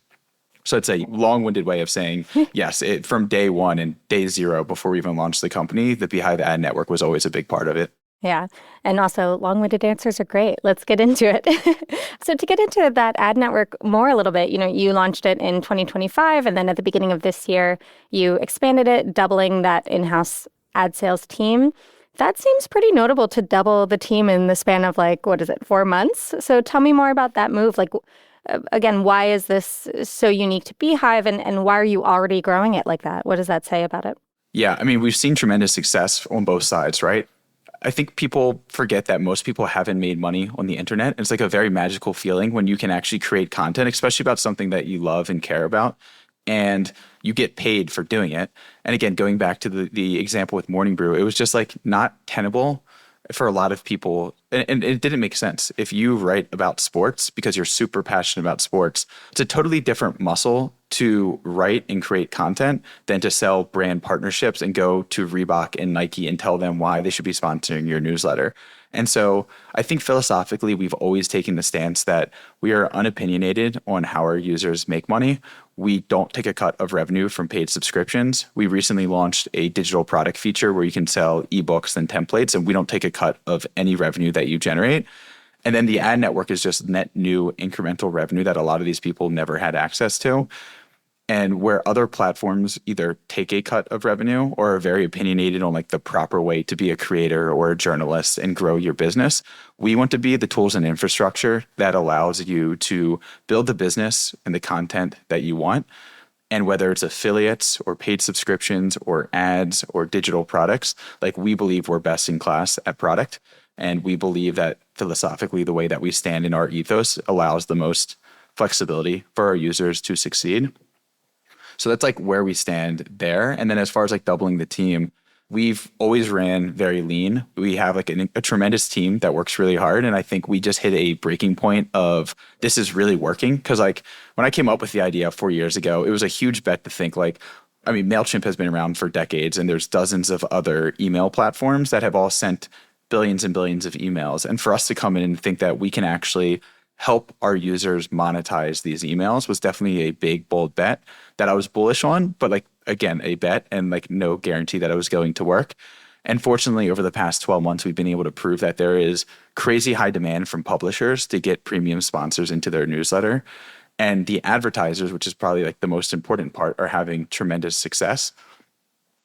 D: So it's a long-winded way of saying, yes, from day one and day zero, before we even launched the company, the Beehiiv ad network was always a big part of it.
E: Yeah. And also long-winded answers are great. Let's get into it. So to get into that ad network more a little bit, you launched it in 2025, and then at the beginning of this year, you expanded it, doubling that in-house ad sales team. That seems pretty notable to double the team in the span of 4 months? So tell me more about that move. Again, why is this so unique to Beehiiv, and why are you already growing it like that? What does that say about it?
D: Yeah, I mean, we've seen tremendous success on both sides, right? I think people forget that most people haven't made money on the internet. It's like a very magical feeling when you can actually create content, especially about something that you love and care about, and you get paid for doing it. And again, going back to the example with Morning Brew, it was just like not tenable for a lot of people. And it didn't make sense. If you write about sports because you're super passionate about sports, it's a totally different muscle to write and create content than to sell brand partnerships and go to Reebok and Nike and tell them why they should be sponsoring your newsletter. And so I think philosophically, we've always taken the stance that we are unopinionated on how our users make money. We don't take a cut of revenue from paid subscriptions. We recently launched a digital product feature where you can sell ebooks and templates, and we don't take a cut of any revenue that you generate. And then the ad network is just net new incremental revenue that a lot of these people never had access to. And where other platforms either take a cut of revenue or are very opinionated on like the proper way to be a creator or a journalist and grow your business, we want to be the tools and infrastructure that allows you to build the business and the content that you want. And whether it's affiliates or paid subscriptions or ads or digital products, like we believe we're best in class at product. And we believe that philosophically, the way that we stand in our ethos allows the most flexibility for our users to succeed. So that's like where we stand there. And then as far as like doubling the team, we've always ran very lean. We have like a tremendous team that works really hard. And I think we just hit a breaking point of this is really working. Because like when I came up with the idea 4 years ago, it was a huge bet to think like, I mean, MailChimp has been around for decades and there's dozens of other email platforms that have all sent billions and billions of emails. And for us to come in and think that we can actually help our users monetize these emails was definitely a big, bold bet that I was bullish on, but like, again, a bet and like no guarantee that it was going to work. And fortunately, over the past 12 months, we've been able to prove that there is crazy high demand from publishers to get premium sponsors into their newsletter. And the advertisers, which is probably like the most important part, are having tremendous success.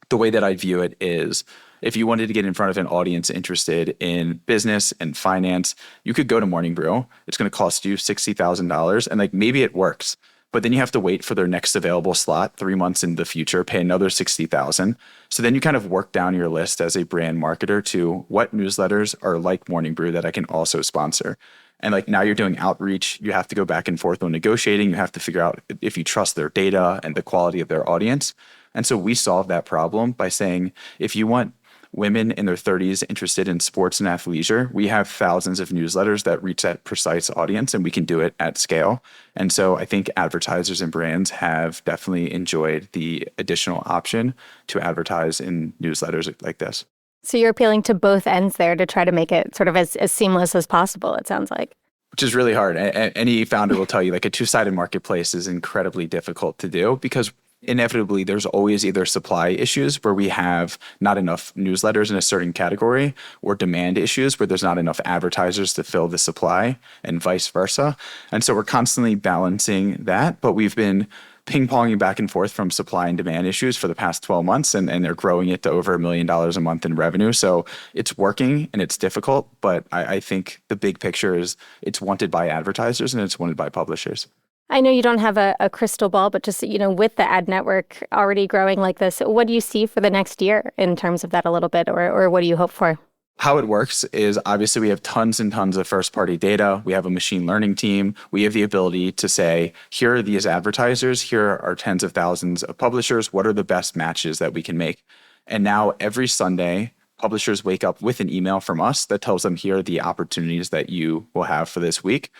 D: The way that I view it is, if you wanted to get in front of an audience interested in business and finance, you could go to Morning Brew. It's going to cost you $60,000 and like maybe it works, but then you have to wait for their next available slot 3 months in the future, pay another $60,000. So then you kind of work down your list as a brand marketer to what newsletters are like Morning Brew that I can also sponsor. And like now you're doing outreach, you have to go back and forth on negotiating. You have to figure out if you trust their data and the quality of their audience. And so we solved that problem by saying, if you want women in their 30s interested in sports and athleisure. We have thousands of newsletters that reach that precise audience, and we can do it at scale. And so I think advertisers and brands have definitely enjoyed the additional option to advertise in newsletters like this.
E: So you're appealing to both ends there to try to make it sort of as seamless as possible, it sounds like.
D: Which is really hard. Any founder will tell you, like, a two-sided marketplace is incredibly difficult to do because inevitably there's always either supply issues where we have not enough newsletters in a certain category, or demand issues where there's not enough advertisers to fill the supply, and vice versa. And so we're constantly balancing that, but we've been ping-ponging back and forth from supply and demand issues for the past 12 months, and they're growing it to over $1 million a month in revenue. So it's working and it's difficult, but I think the big picture is it's wanted by advertisers and it's wanted by publishers.
E: I know you don't have a crystal ball, but just, with the ad network already growing like this, what do you see for the next year in terms of that a little bit, or what do you hope for?
D: How it works is obviously we have tons and tons of first-party data. We have a machine learning team. We have the ability to say, here are these advertisers, here are tens of thousands of publishers. What are the best matches that we can make? And now every Sunday, publishers wake up with an email from us that tells them, here are the opportunities that you will have for this week.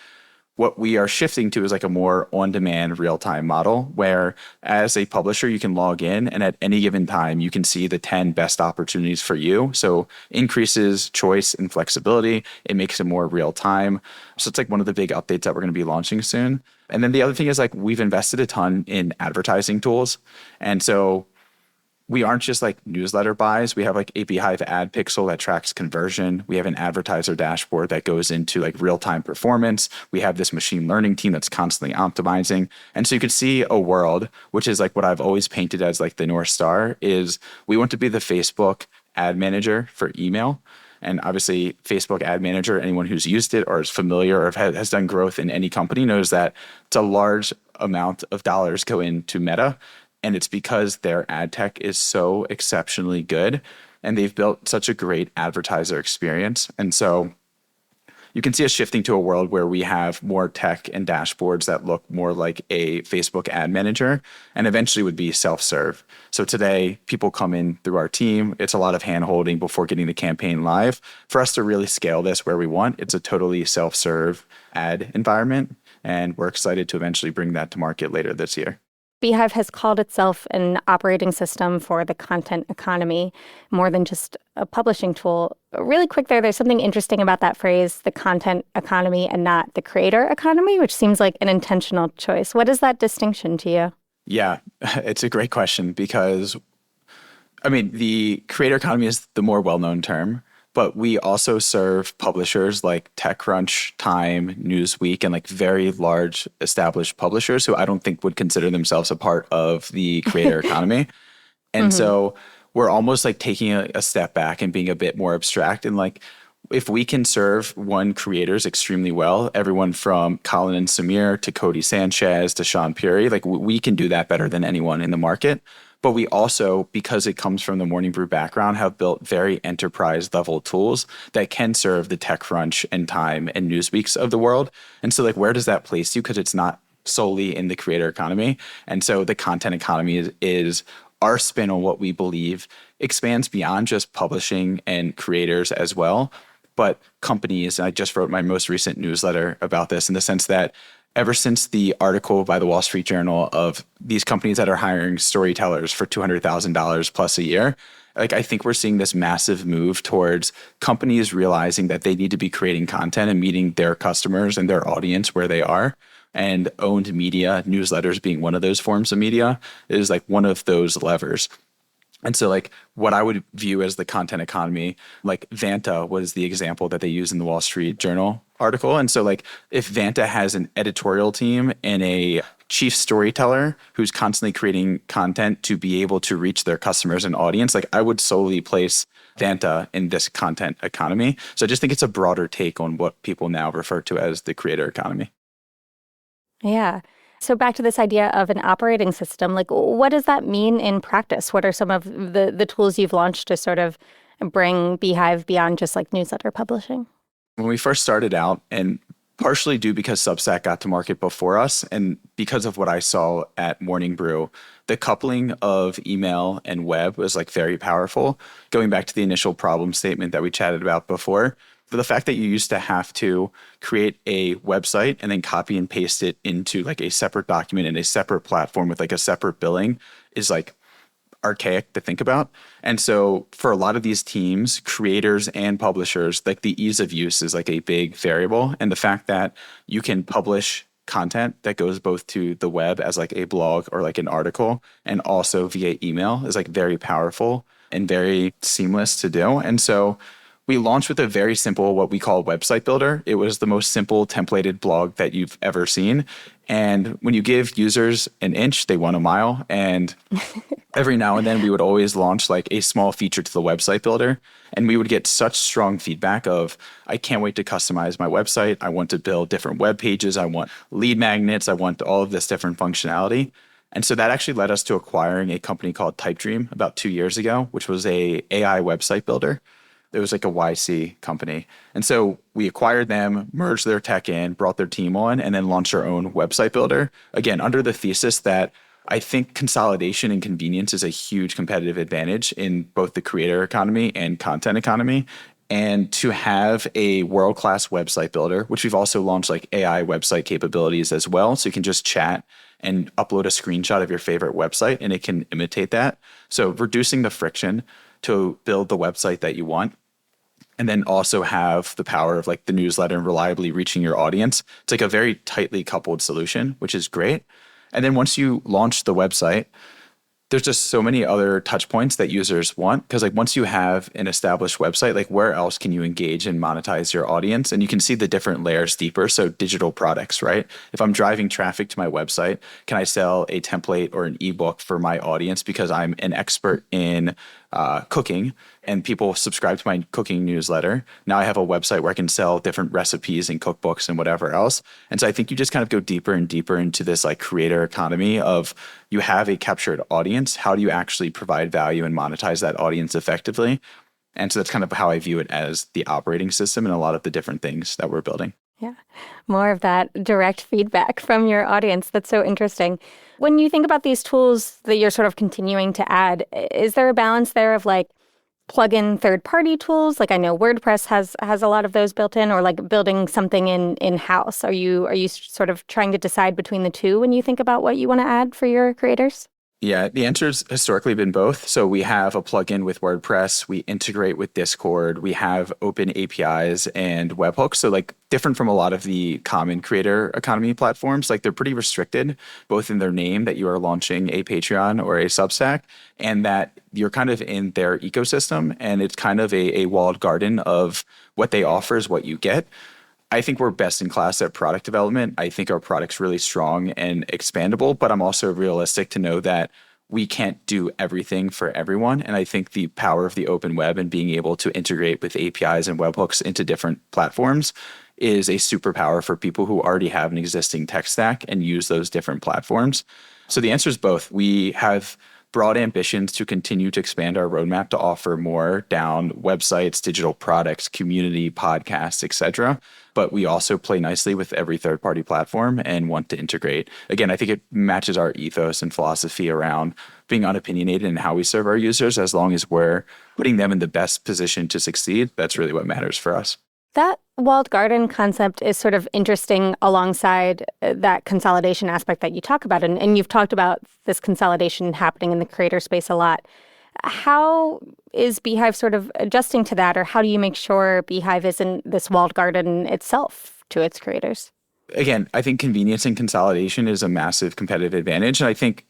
D: What we are shifting to is like a more on-demand, real-time model where as a publisher, you can log in and at any given time, you can see the 10 best opportunities for you. So increases choice and flexibility. It makes it more real-time. So it's like one of the big updates that we're going to be launching soon. And then the other thing is like we've invested a ton in advertising tools. And so we aren't just like newsletter buys. We have like a Beehiiv ad pixel that tracks conversion. We have an advertiser dashboard that goes into like real-time performance. We have this machine learning team that's constantly optimizing. And so you could see a world, which is like what I've always painted as like the North Star, is we want to be the Facebook ad manager for email. And obviously Facebook ad manager, anyone who's used it or is familiar or has done growth in any company knows that it's a large amount of dollars go into Meta. And it's because their ad tech is so exceptionally good and they've built such a great advertiser experience. And so you can see us shifting to a world where we have more tech and dashboards that look more like a Facebook ad manager and eventually would be self-serve. So today, people come in through our team. It's a lot of hand-holding before getting the campaign live. For us to really scale this where we want, it's a totally self-serve ad environment. And we're excited to eventually bring that to market later this year.
E: Beehiiv has called itself an operating system for the content economy, more than just a publishing tool. Really quick there's something interesting about that phrase, the content economy and not the creator economy, which seems like an intentional choice. What is that distinction to you?
D: Yeah, it's a great question because, the creator economy is the more well-known term. But we also serve publishers like TechCrunch, Time, Newsweek, and like very large established publishers who I don't think would consider themselves a part of the creator economy. And so we're almost like taking a step back and being a bit more abstract. And like, if we can serve one creators extremely well, everyone from Colin and Samir to Cody Sanchez to Sean Puri, like we can do that better than anyone in the market. But we also, because it comes from the Morning Brew background, have built very enterprise level tools that can serve the TechCrunch and Time and Newsweeks of the world. And so like, where does that place you? Because it's not solely in the creator economy. And so the content economy is our spin on what we believe expands beyond just publishing and creators as well, but companies. And I just wrote my most recent newsletter about this in the sense that ever since the article by the Wall Street Journal of these companies that are hiring storytellers for $200,000 plus a year, like I think we're seeing this massive move towards companies realizing that they need to be creating content and meeting their customers and their audience where they are. And owned media, newsletters being one of those forms of media, is like one of those levers. And so like what I would view as the content economy, like Vanta was the example that they use in the Wall Street Journal article. And so like if Vanta has an editorial team and a chief storyteller who's constantly creating content to be able to reach their customers and audience, like I would solely place Vanta in this content economy. So I just think it's a broader take on what people now refer to as the creator economy.
E: Yeah. So back to this idea of an operating system, like what does that mean in practice? What are some of the tools you've launched to sort of bring Beehiiv beyond just like newsletter publishing?
D: When we first started out and partially due because Substack got to market before us. And because of what I saw at Morning Brew, the coupling of email and web was like very powerful. Going back to the initial problem statement that we chatted about before, for the fact that you used to have to create a website and then copy and paste it into like a separate document in a separate platform with like a separate billing is like archaic to think about. And so for a lot of these teams, creators and publishers, like the ease of use is like a big variable. And the fact that you can publish content that goes both to the web as like a blog or like an article and also via email is like very powerful and very seamless to do. And so we launched with a very simple, what we call website builder. It was the most simple templated blog that you've ever seen. And when you give users an inch, they want a mile. And every now and then we would always launch like a small feature to the website builder. And we would get such strong feedback of, I can't wait to customize my website. I want to build different web pages. I want lead magnets. I want all of this different functionality. And so that actually led us to acquiring a company called TypeDream about 2 years ago, which was a AI website builder. It was like a YC company. And so we acquired them, merged their tech in, brought their team on, and then launched our own website builder. Again, under the thesis that I think consolidation and convenience is a huge competitive advantage in both the creator economy and content economy. And to have a world-class website builder, which we've also launched like AI website capabilities as well. So you can just chat and upload a screenshot of your favorite website and it can imitate that. So reducing the friction to build the website that you want. And then also have the power of like the newsletter and reliably reaching your audience. It's like a very tightly coupled solution, which is great. And then once you launch the website, there's just so many other touch points that users want. Because like once you have an established website, like where else can you engage and monetize your audience? And you can see the different layers deeper. So digital products, right? If I'm driving traffic to my website, can I sell a template or an ebook for my audience because I'm an expert in cooking and people subscribe to my cooking newsletter? Now I have a website where I can sell different recipes and cookbooks and whatever else. And so I think you just kind of go deeper and deeper into this like creator economy of you have a captured audience. How do you actually provide value and monetize that audience effectively? And so that's kind of how I view it as the operating system and a lot of the different things that we're building.
E: Yeah, more of that direct feedback from your audience. That's so interesting. When you think about these tools that you're sort of continuing to add, is there a balance there of like plug-in third-party tools? Like I know WordPress has a lot of those built in, or like building something in-house. Are you sort of trying to decide between the two when you think about what you want to add for your creators?
D: Yeah, the answer's historically been both. So we have a plugin with WordPress, we integrate with Discord, we have open APIs and webhooks. So like different from a lot of the common creator economy platforms, like they're pretty restricted, both in their name that you are launching a Patreon or a Substack, and that you're kind of in their ecosystem. And it's kind of a walled garden of what they offer is what you get. I think we're best in class at product development. I think our product's really strong and expandable, but I'm also realistic to know that we can't do everything for everyone. And I think the power of the open web and being able to integrate with APIs and webhooks into different platforms is a superpower for people who already have an existing tech stack and use those different platforms. So the answer is both. We have broad ambitions to continue to expand our roadmap to offer more down websites, digital products, community, podcasts, etc. But we also play nicely with every third-party platform and want to integrate. Again, I think it matches our ethos and philosophy around being unopinionated in how we serve our users. As long as we're putting them in the best position to succeed, that's really what matters for us.
E: That walled garden concept is sort of interesting alongside that consolidation aspect that you talk about. And you've talked about this consolidation happening in the creator space a lot. How is Beehiiv sort of adjusting to that? Or how do you make sure Beehiiv isn't this walled garden itself to its creators?
D: Again, I think convenience and consolidation is a massive competitive advantage. And I think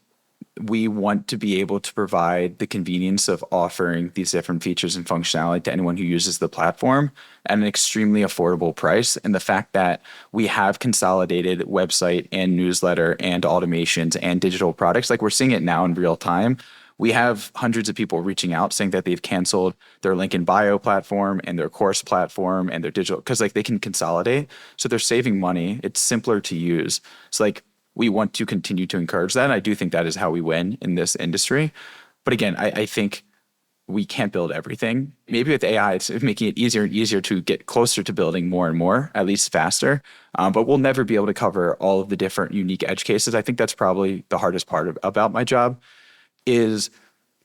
D: we want to be able to provide the convenience of offering these different features and functionality to anyone who uses the platform at an extremely affordable price. And the fact that we have consolidated website and newsletter and automations and digital products, like we're seeing it now in real time. We have hundreds of people reaching out saying that they've canceled their link in bio platform and their course platform and their digital, because like they can consolidate. So they're saving money. It's simpler to use. It's like, we want to continue to encourage that. And I do think that is how we win in this industry. But again, I think we can't build everything. Maybe with AI, it's making it easier and easier to get closer to building more and more, at least faster. But we'll never be able to cover all of the different unique edge cases. I think that's probably the hardest part about my job is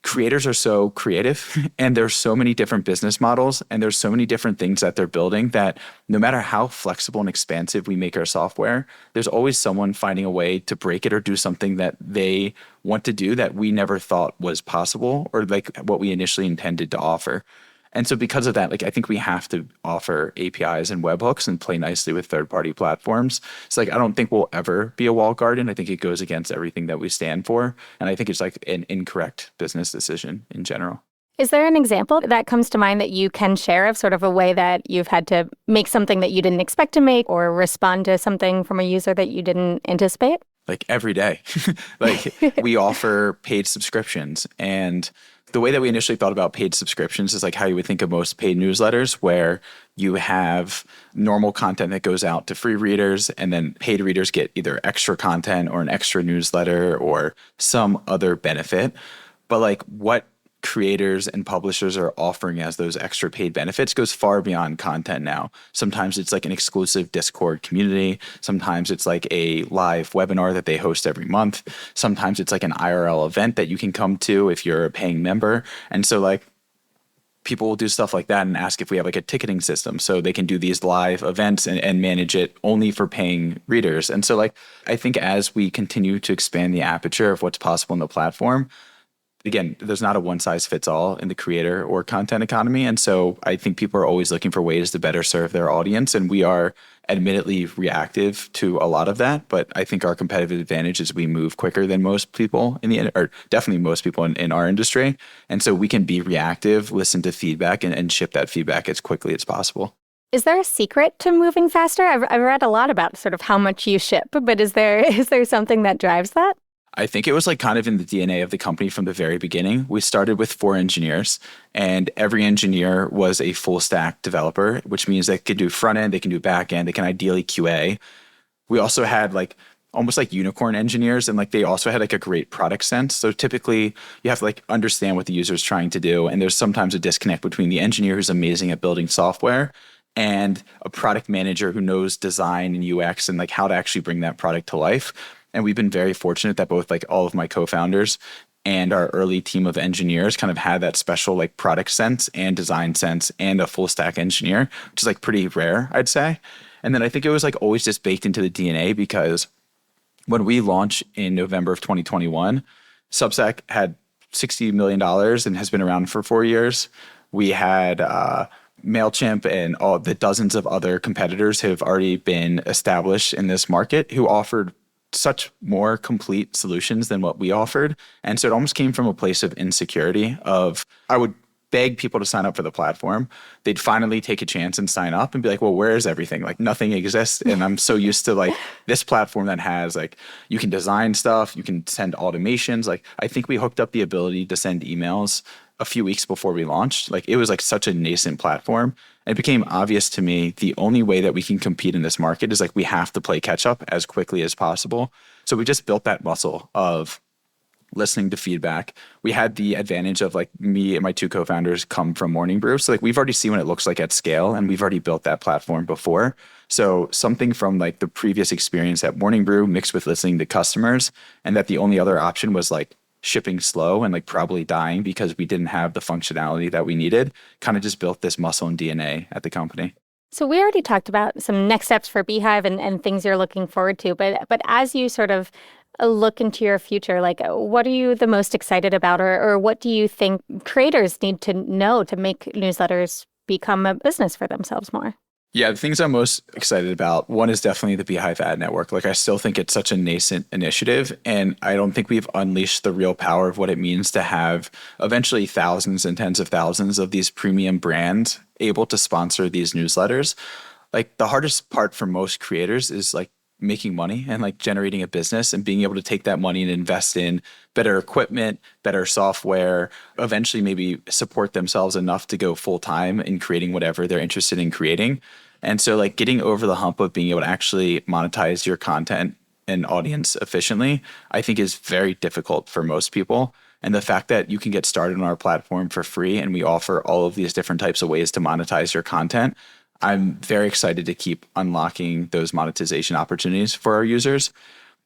D: creators are so creative and there's so many different business models and there's so many different things that they're building that no matter how flexible and expansive we make our software, there's always someone finding a way to break it or do something that they want to do that we never thought was possible or like what we initially intended to offer. And so because of that, like I think we have to offer APIs and webhooks and play nicely with third-party platforms. So like I don't think we'll ever be a walled garden. I think it goes against everything that we stand for. And I think it's like an incorrect business decision in general.
E: Is there an example that comes to mind that you can share of sort of a way that you've had to make something that you didn't expect to make or respond to something from a user that you didn't anticipate?
D: Like every day. Like we offer paid subscriptions, and the way that we initially thought about paid subscriptions is like how you would think of most paid newsletters, where you have normal content that goes out to free readers and then paid readers get either extra content or an extra newsletter or some other benefit. But like what creators and publishers are offering as those extra paid benefits goes far beyond content now. Sometimes it's like an exclusive Discord community. Sometimes it's like a live webinar that they host every month. Sometimes it's like an IRL event that you can come to if you're a paying member. And so like people will do stuff like that and ask if we have like a ticketing system so they can do these live events and manage it only for paying readers. And so like I think as we continue to expand the aperture of what's possible in the platform, again, there's not a one size fits all in the creator or content economy. And so I think people are always looking for ways to better serve their audience. And we are admittedly reactive to a lot of that. But I think our competitive advantage is we move quicker than most people or definitely most people in our industry. And so we can be reactive, listen to feedback and ship that feedback as quickly as possible.
E: Is there a secret to moving faster? I've read a lot about sort of how much you ship, but is there something that drives that?
D: I think it was like kind of in the DNA of the company from the very beginning. We started with 4 engineers, and every engineer was a full stack developer, which means they could do front end, they can do back end, they can ideally QA. We also had like almost like unicorn engineers, and like they also had like a great product sense. So typically you have to like understand what the user is trying to do. And there's sometimes a disconnect between the engineer who's amazing at building software and a product manager who knows design and UX and like how to actually bring that product to life. And we've been very fortunate that both like all of my co-founders and our early team of engineers kind of had that special like product sense and design sense and a full stack engineer, which is like pretty rare, I'd say. And then I think it was like always just baked into the DNA because when we launched in November of 2021, Substack had $60 million and has been around for 4 years. We had MailChimp and all the dozens of other competitors who have already been established in this market who offered such more complete solutions than what we offered. And so it almost came from a place of insecurity of, I would beg people to sign up for the platform. They'd finally take a chance and sign up and be like, well, where is everything? Like nothing exists. And I'm so used to like this platform that has like, you can design stuff, you can send automations. Like I think we hooked up the ability to send emails a few weeks before we launched. Like it was like such a nascent platform. And it became obvious to me the only way that we can compete in this market is like we have to play catch up as quickly as possible. So we just built that muscle of listening to feedback. We had the advantage of like me and my 2 co-founders come from Morning Brew. So like we've already seen what it looks like at scale and we've already built that platform before. So something from like the previous experience at Morning Brew mixed with listening to customers and that the only other option was like shipping slow and like probably dying because we didn't have the functionality that we needed, kind of just built this muscle and DNA at the company.
E: So we already talked about some next steps for Beehiiv and things you're looking forward to, but as you sort of look into your future, like what are you the most excited about or what do you think creators need to know to make newsletters become a business for themselves more?
D: Yeah, the things I'm most excited about, one is definitely the Beehiiv ad network. Like I still think it's such a nascent initiative and I don't think we've unleashed the real power of what it means to have eventually thousands and tens of thousands of these premium brands able to sponsor these newsletters. Like the hardest part for most creators is like making money and like generating a business and being able to take that money and invest in better equipment, better software, eventually maybe support themselves enough to go full time in creating whatever they're interested in creating. And so like getting over the hump of being able to actually monetize your content an audience efficiently, I think is very difficult for most people. And the fact that you can get started on our platform for free and we offer all of these different types of ways to monetize your content, I'm very excited to keep unlocking those monetization opportunities for our users.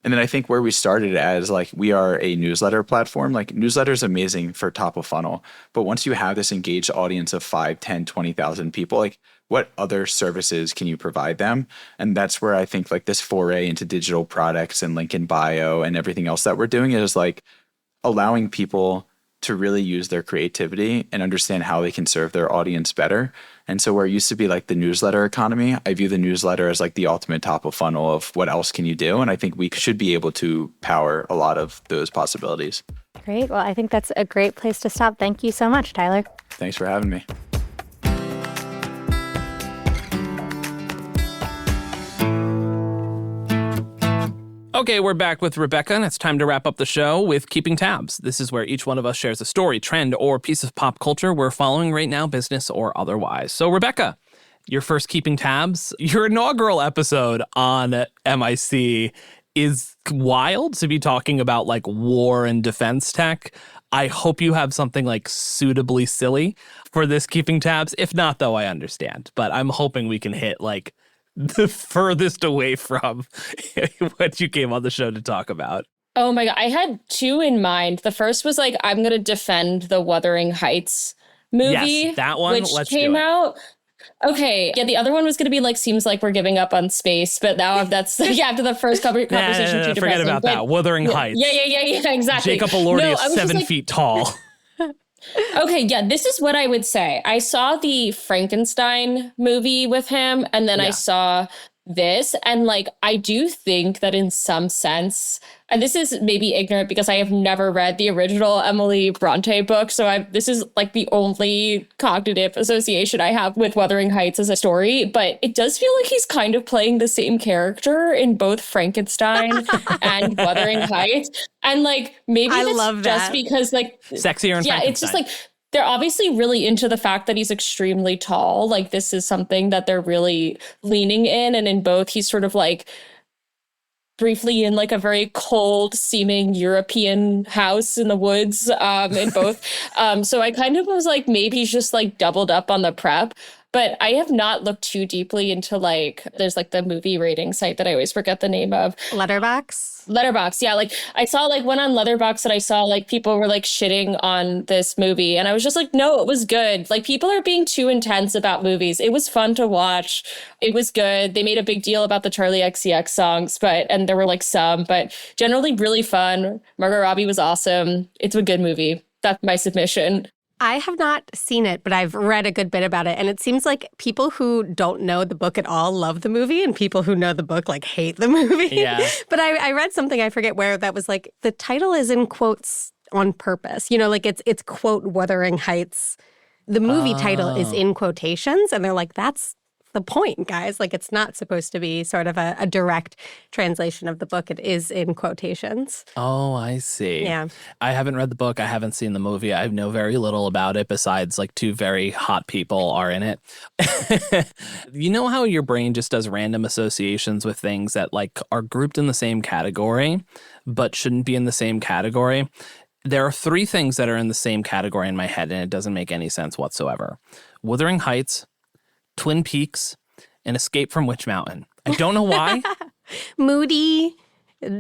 D: And then I think where we started as like, we are a newsletter platform, like newsletter is amazing for top of funnel. But once you have this engaged audience of 5, 10, 20,000 people, like what other services can you provide them? And that's where I think like this foray into digital products and link in bio and everything else that we're doing is like allowing people to really use their creativity and understand how they can serve their audience better. And so where it used to be like the newsletter economy, I view the newsletter as like the ultimate top of funnel of what else can you do? And I think we should be able to power a lot of those possibilities.
E: Great. Well, I think that's a great place to stop. Thank you so much, Tyler.
D: Thanks for having me.
A: Okay, we're back with Rebecca, and it's time to wrap up the show with Keeping Tabs. This is where each one of us shares a story, trend, or piece of pop culture we're following right now, business or otherwise. So, Rebecca, your first Keeping Tabs, your inaugural episode on MIC is wild to be talking about like war and defense tech. I hope you have something like suitably silly for this Keeping Tabs. If not, though, I understand. But I'm hoping we can hit like the furthest away from what you came on the show to talk about.
C: Oh my God. I had two in mind. The first was like, I'm going to defend the Wuthering Heights movie.
A: Yes, that one.
C: Which
A: Let's
C: came
A: do it.
C: out. Okay. Yeah, the other one was going to be like, seems like we're giving up on space. But now that's, after the first conversation,
A: no, forget about that. Wuthering Heights.
C: Yeah, exactly.
A: Jacob Elordi is 7 feet tall.
C: Okay, yeah, this is what I would say. I saw the Frankenstein movie with him, and then I saw this, and like, I do think that in some sense, and this is maybe ignorant because I have never read the original Emily Bronte book, so this is like the only cognitive association I have with Wuthering Heights as a story, but it does feel like he's kind of playing the same character in both Frankenstein and Wuthering Heights, and like, maybe
B: I
C: that's
B: love
C: just
B: that.
C: because like,
A: Sexier and
C: yeah, it's just like, they're obviously really into the fact that he's extremely tall. Like, this is something that they're really leaning in. And in both, he's sort of like briefly in like a very cold seeming European house in the woods in both. So I kind of was like, maybe he's just like doubled up on the prep. But I have not looked too deeply into like, there's like the movie rating site that I always forget the name of. Letterboxd, yeah. Like I saw like one on Letterboxd that I saw like people were like shitting on this movie. And I was just like, no, it was good. Like people are being too intense about movies. It was fun to watch. It was good. They made a big deal about the Charlie XCX songs, and there were like some, but generally really fun. Margot Robbie was awesome. It's a good movie. That's my submission.
B: I have not seen it, but I've read a good bit about it. And it seems like people who don't know the book at all love the movie, and people who know the book like hate the movie.
A: Yeah.
B: But I read something, I forget where, that was like the title is in quotes on purpose. You know, like it's quote Wuthering Heights. The movie title is in quotations, and they're like, that's the point, guys. Like, it's not supposed to be sort of a direct translation of the book. It is in quotations.
A: Oh, I see.
B: Yeah.
A: I haven't read the book. I haven't seen the movie. I know very little about it besides like two very hot people are in it. You know how your brain just does random associations with things that like are grouped in the same category, but shouldn't be in the same category? There are three things that are in the same category in my head, and it doesn't make any sense whatsoever. Wuthering Heights, Twin Peaks, and Escape from Witch Mountain. I don't know why.
B: Moody,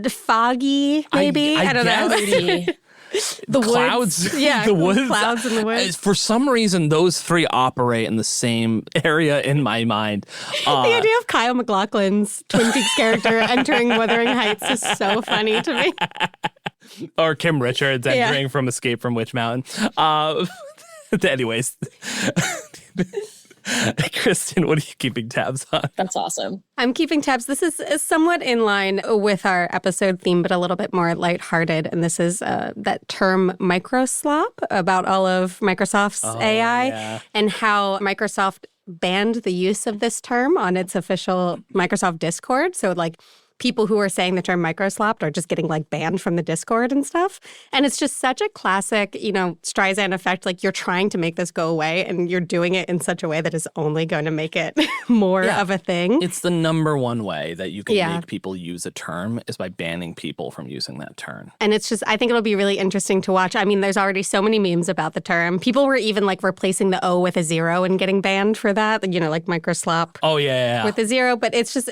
B: foggy, maybe. I don't know.
A: The clouds.
B: Woods. Yeah,
A: the woods.
B: Clouds in the woods.
A: For some reason, those three operate in the same area in my mind.
B: The idea of Kyle MacLachlan's Twin Peaks character entering Wuthering Heights is so funny to me.
A: Or Kim Richards entering from Escape from Witch Mountain. Anyways. Kristin, what are you keeping tabs on?
C: That's awesome.
B: I'm keeping tabs. This is somewhat in line with our episode theme, but a little bit more lighthearted. And this is that term microslop, about all of Microsoft's AI and how Microsoft banned the use of this term on its official Microsoft Discord. So like people who are saying the term microslopped are just getting like banned from the Discord and stuff. And it's just such a classic, Streisand effect. Like you're trying to make this go away and you're doing it in such a way that is only going to make it more of a thing.
A: It's the number one way that you can make people use a term is by banning people from using that term.
B: And it's just, I think it'll be really interesting to watch. I mean, there's already so many memes about the term. People were even like replacing the O with a 0 and getting banned for that, like microslop.
A: Oh, yeah.
B: With a 0. But it's just,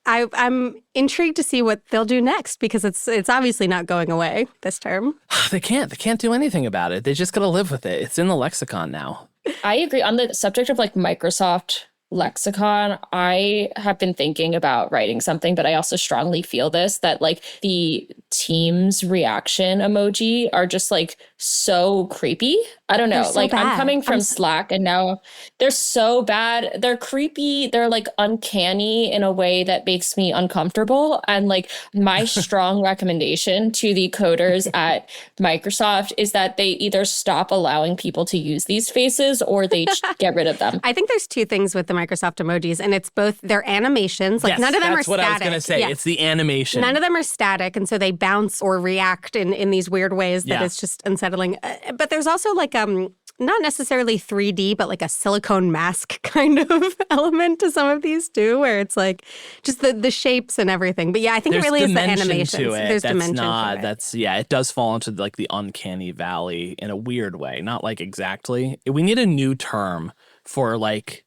B: I'm intrigued to see what they'll do next because it's obviously not going away this term.
A: They can't do anything about it. They just got to live with it. It's in the lexicon now.
C: I agree. On the subject of like Microsoft lexicon, I have been thinking about writing something, but I also strongly feel that like the Teams reaction emoji are just like so creepy. I don't know.
B: So bad.
C: I'm coming from Slack and now they're so bad. They're creepy. They're like uncanny in a way that makes me uncomfortable. And like my strong recommendation to the coders at Microsoft is that they either stop allowing people to use these faces or they get rid of them.
B: I think there's two things with the Microsoft emojis, and it's both their animations. Like none of them are static.
A: That's what I was going to say. Yeah. It's the animation.
B: None of them are static, and so they bounce or react in these weird ways that it's just unsettling. But there's also like not necessarily 3D, but like a silicone mask kind of element to some of these too, where it's like just the shapes and everything. But yeah, I think it really is the animations. There's dimension to it.
A: It does fall into like the uncanny valley in a weird way. Not like exactly. We need a new term for like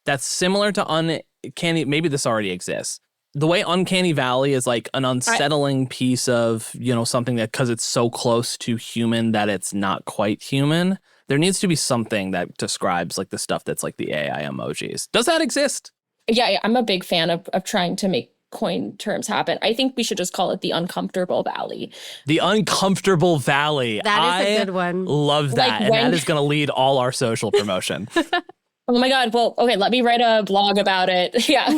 A: that's similar to uncanny. Maybe this already exists. The way uncanny valley is like an unsettling piece of, something that because it's so close to human that it's not quite human. There needs to be something that describes like the stuff that's like the AI emojis. Does that exist?
C: Yeah, I'm a big fan of trying to make coin terms happen. I think we should just call it the uncomfortable valley.
A: The uncomfortable valley.
B: That is a good one.
A: Love that. And that is going to lead all our social promotion.
C: Oh my God. Well, okay, let me write a blog about it. Yeah.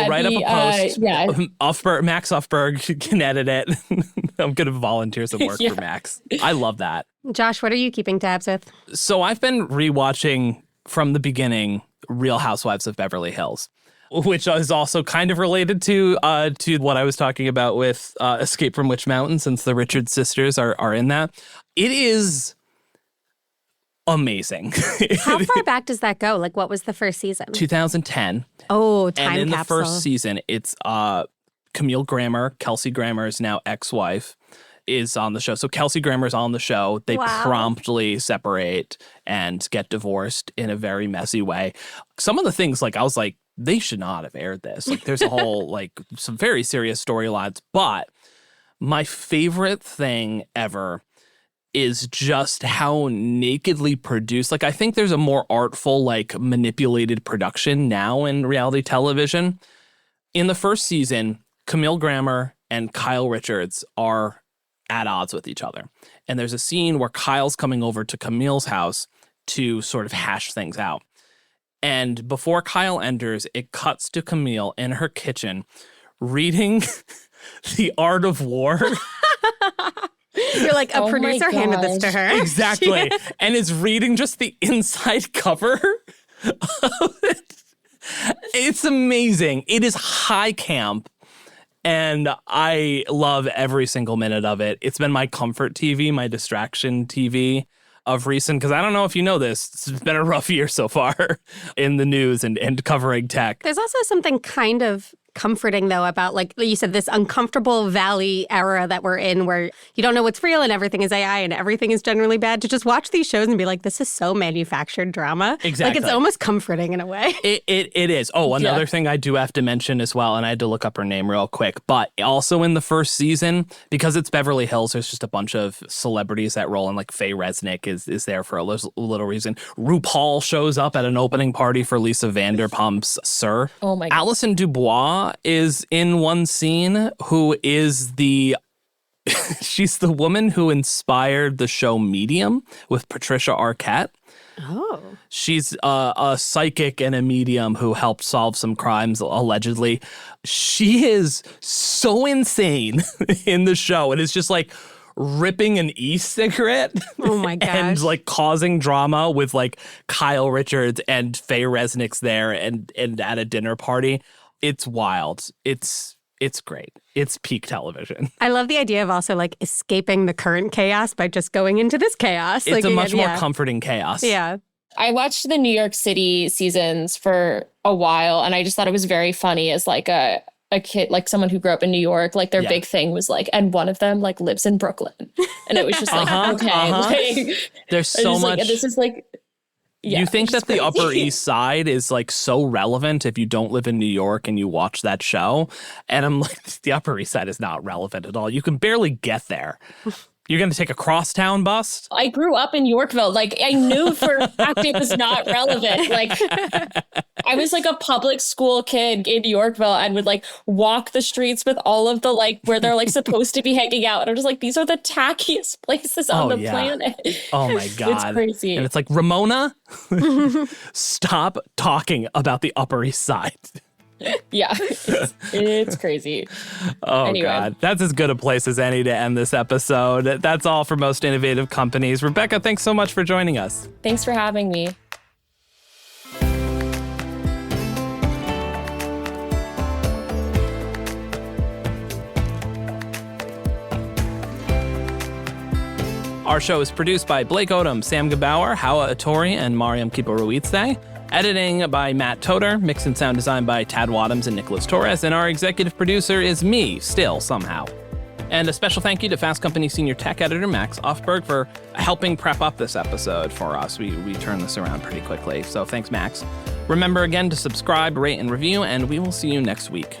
A: Write up a post. Max Offberg can edit it. I'm going to volunteer some work for Max. I love that.
B: Josh, what are you keeping tabs with?
A: So I've been rewatching from the beginning Real Housewives of Beverly Hills, which is also kind of related to what I was talking about with Escape from Witch Mountain, since the Richards sisters are in that. It is amazing.
B: How far back does that go? Like, what was the first season?
A: 2010.
B: Oh, time capsule.
A: And in the first season, it's Camille Grammer, Kelsey Grammer's now ex-wife, is on the show. So Kelsey Grammer's on the show. They promptly separate and get divorced in a very messy way. Some of the things, like, I was like, they should not have aired this. Like, there's a whole, like, some very serious storylines. But my favorite thing ever is just how nakedly produced. Like, I think there's a more artful, like, manipulated production now in reality television. In the first season, Camille Grammer and Kyle Richards are at odds with each other. And there's a scene where Kyle's coming over to Camille's house to sort of hash things out. And before Kyle enters, it cuts to Camille in her kitchen reading The Art of War.
B: You're like, a producer handed this to her.
A: Exactly. And is reading just the inside cover of it. It's amazing. It is high camp. And I love every single minute of it. It's been my comfort TV, my distraction TV of recent, because I don't know if you know this, it's been a rough year so far in the news and covering tech.
B: There's also something kind of comforting, though, about, like you said, this uncomfortable valley era that we're in where you don't know what's real and everything is AI and everything is generally bad. To just watch these shows and be like, this is so manufactured drama.
A: Exactly.
B: Like, it's almost comforting in a way.
A: It is. Oh, another thing I do have to mention as well, and I had to look up her name real quick, but also in the first season, because it's Beverly Hills, there's just a bunch of celebrities that roll in, like Faye Resnick is there for a little reason. RuPaul shows up at an opening party for Lisa Vanderpump's Sir.
C: Oh my God.
A: Alison Dubois is in one scene, who is she's the woman who inspired the show Medium with Patricia Arquette.
B: Oh.
A: She's a psychic and a medium who helped solve some crimes, allegedly. She is so insane in the show. It is just like ripping an e-cigarette.
B: Oh my gosh.
A: And like causing drama with like Kyle Richards and Faye Resnick's there and at a dinner party. It's wild. It's It's great. It's peak television.
B: I love the idea of also like escaping the current chaos by just going into this chaos.
A: It's a much more comforting chaos.
B: Yeah.
C: I watched the New York City seasons for a while, and I just thought it was very funny as like a kid, like someone who grew up in New York, like their big thing was like, and one of them like lives in Brooklyn. And it was just like, okay. Like,
A: there's so much.
C: Like, this is like, yeah,
A: you think that the Upper East Side is like so relevant if you don't live in New York and you watch that show. And I'm like, the Upper East Side is not relevant at all. You can barely get there. You're going to take a crosstown bus?
C: I grew up in Yorkville. Like, I knew for a fact it was not relevant. Like, I was like a public school kid in Yorkville and would like walk the streets with all of the like where they're like supposed to be hanging out. And I'm just like, these are the tackiest places on the planet.
A: Oh my God.
C: It's crazy.
A: And it's like, Ramona, stop talking about the Upper East Side.
C: Yeah, it's crazy.
A: Oh, anyway. God. That's as good a place as any to end this episode. That's all for Most Innovative Companies. Rebecca, thanks so much for joining us.
C: Thanks for having me.
A: Our show is produced by Blake Odom, Sam Gebauer, Hawa Atori, and Mariam Kiporuitse. Editing by Matt Toder, mix and sound design by Tad Wadhams and Nicholas Torres, and our executive producer is me, still, somehow. And a special thank you to Fast Company Senior Tech Editor Max Offberg for helping prep up this episode for us. We turned this around pretty quickly, so thanks, Max. Remember again to subscribe, rate, and review, and we will see you next week.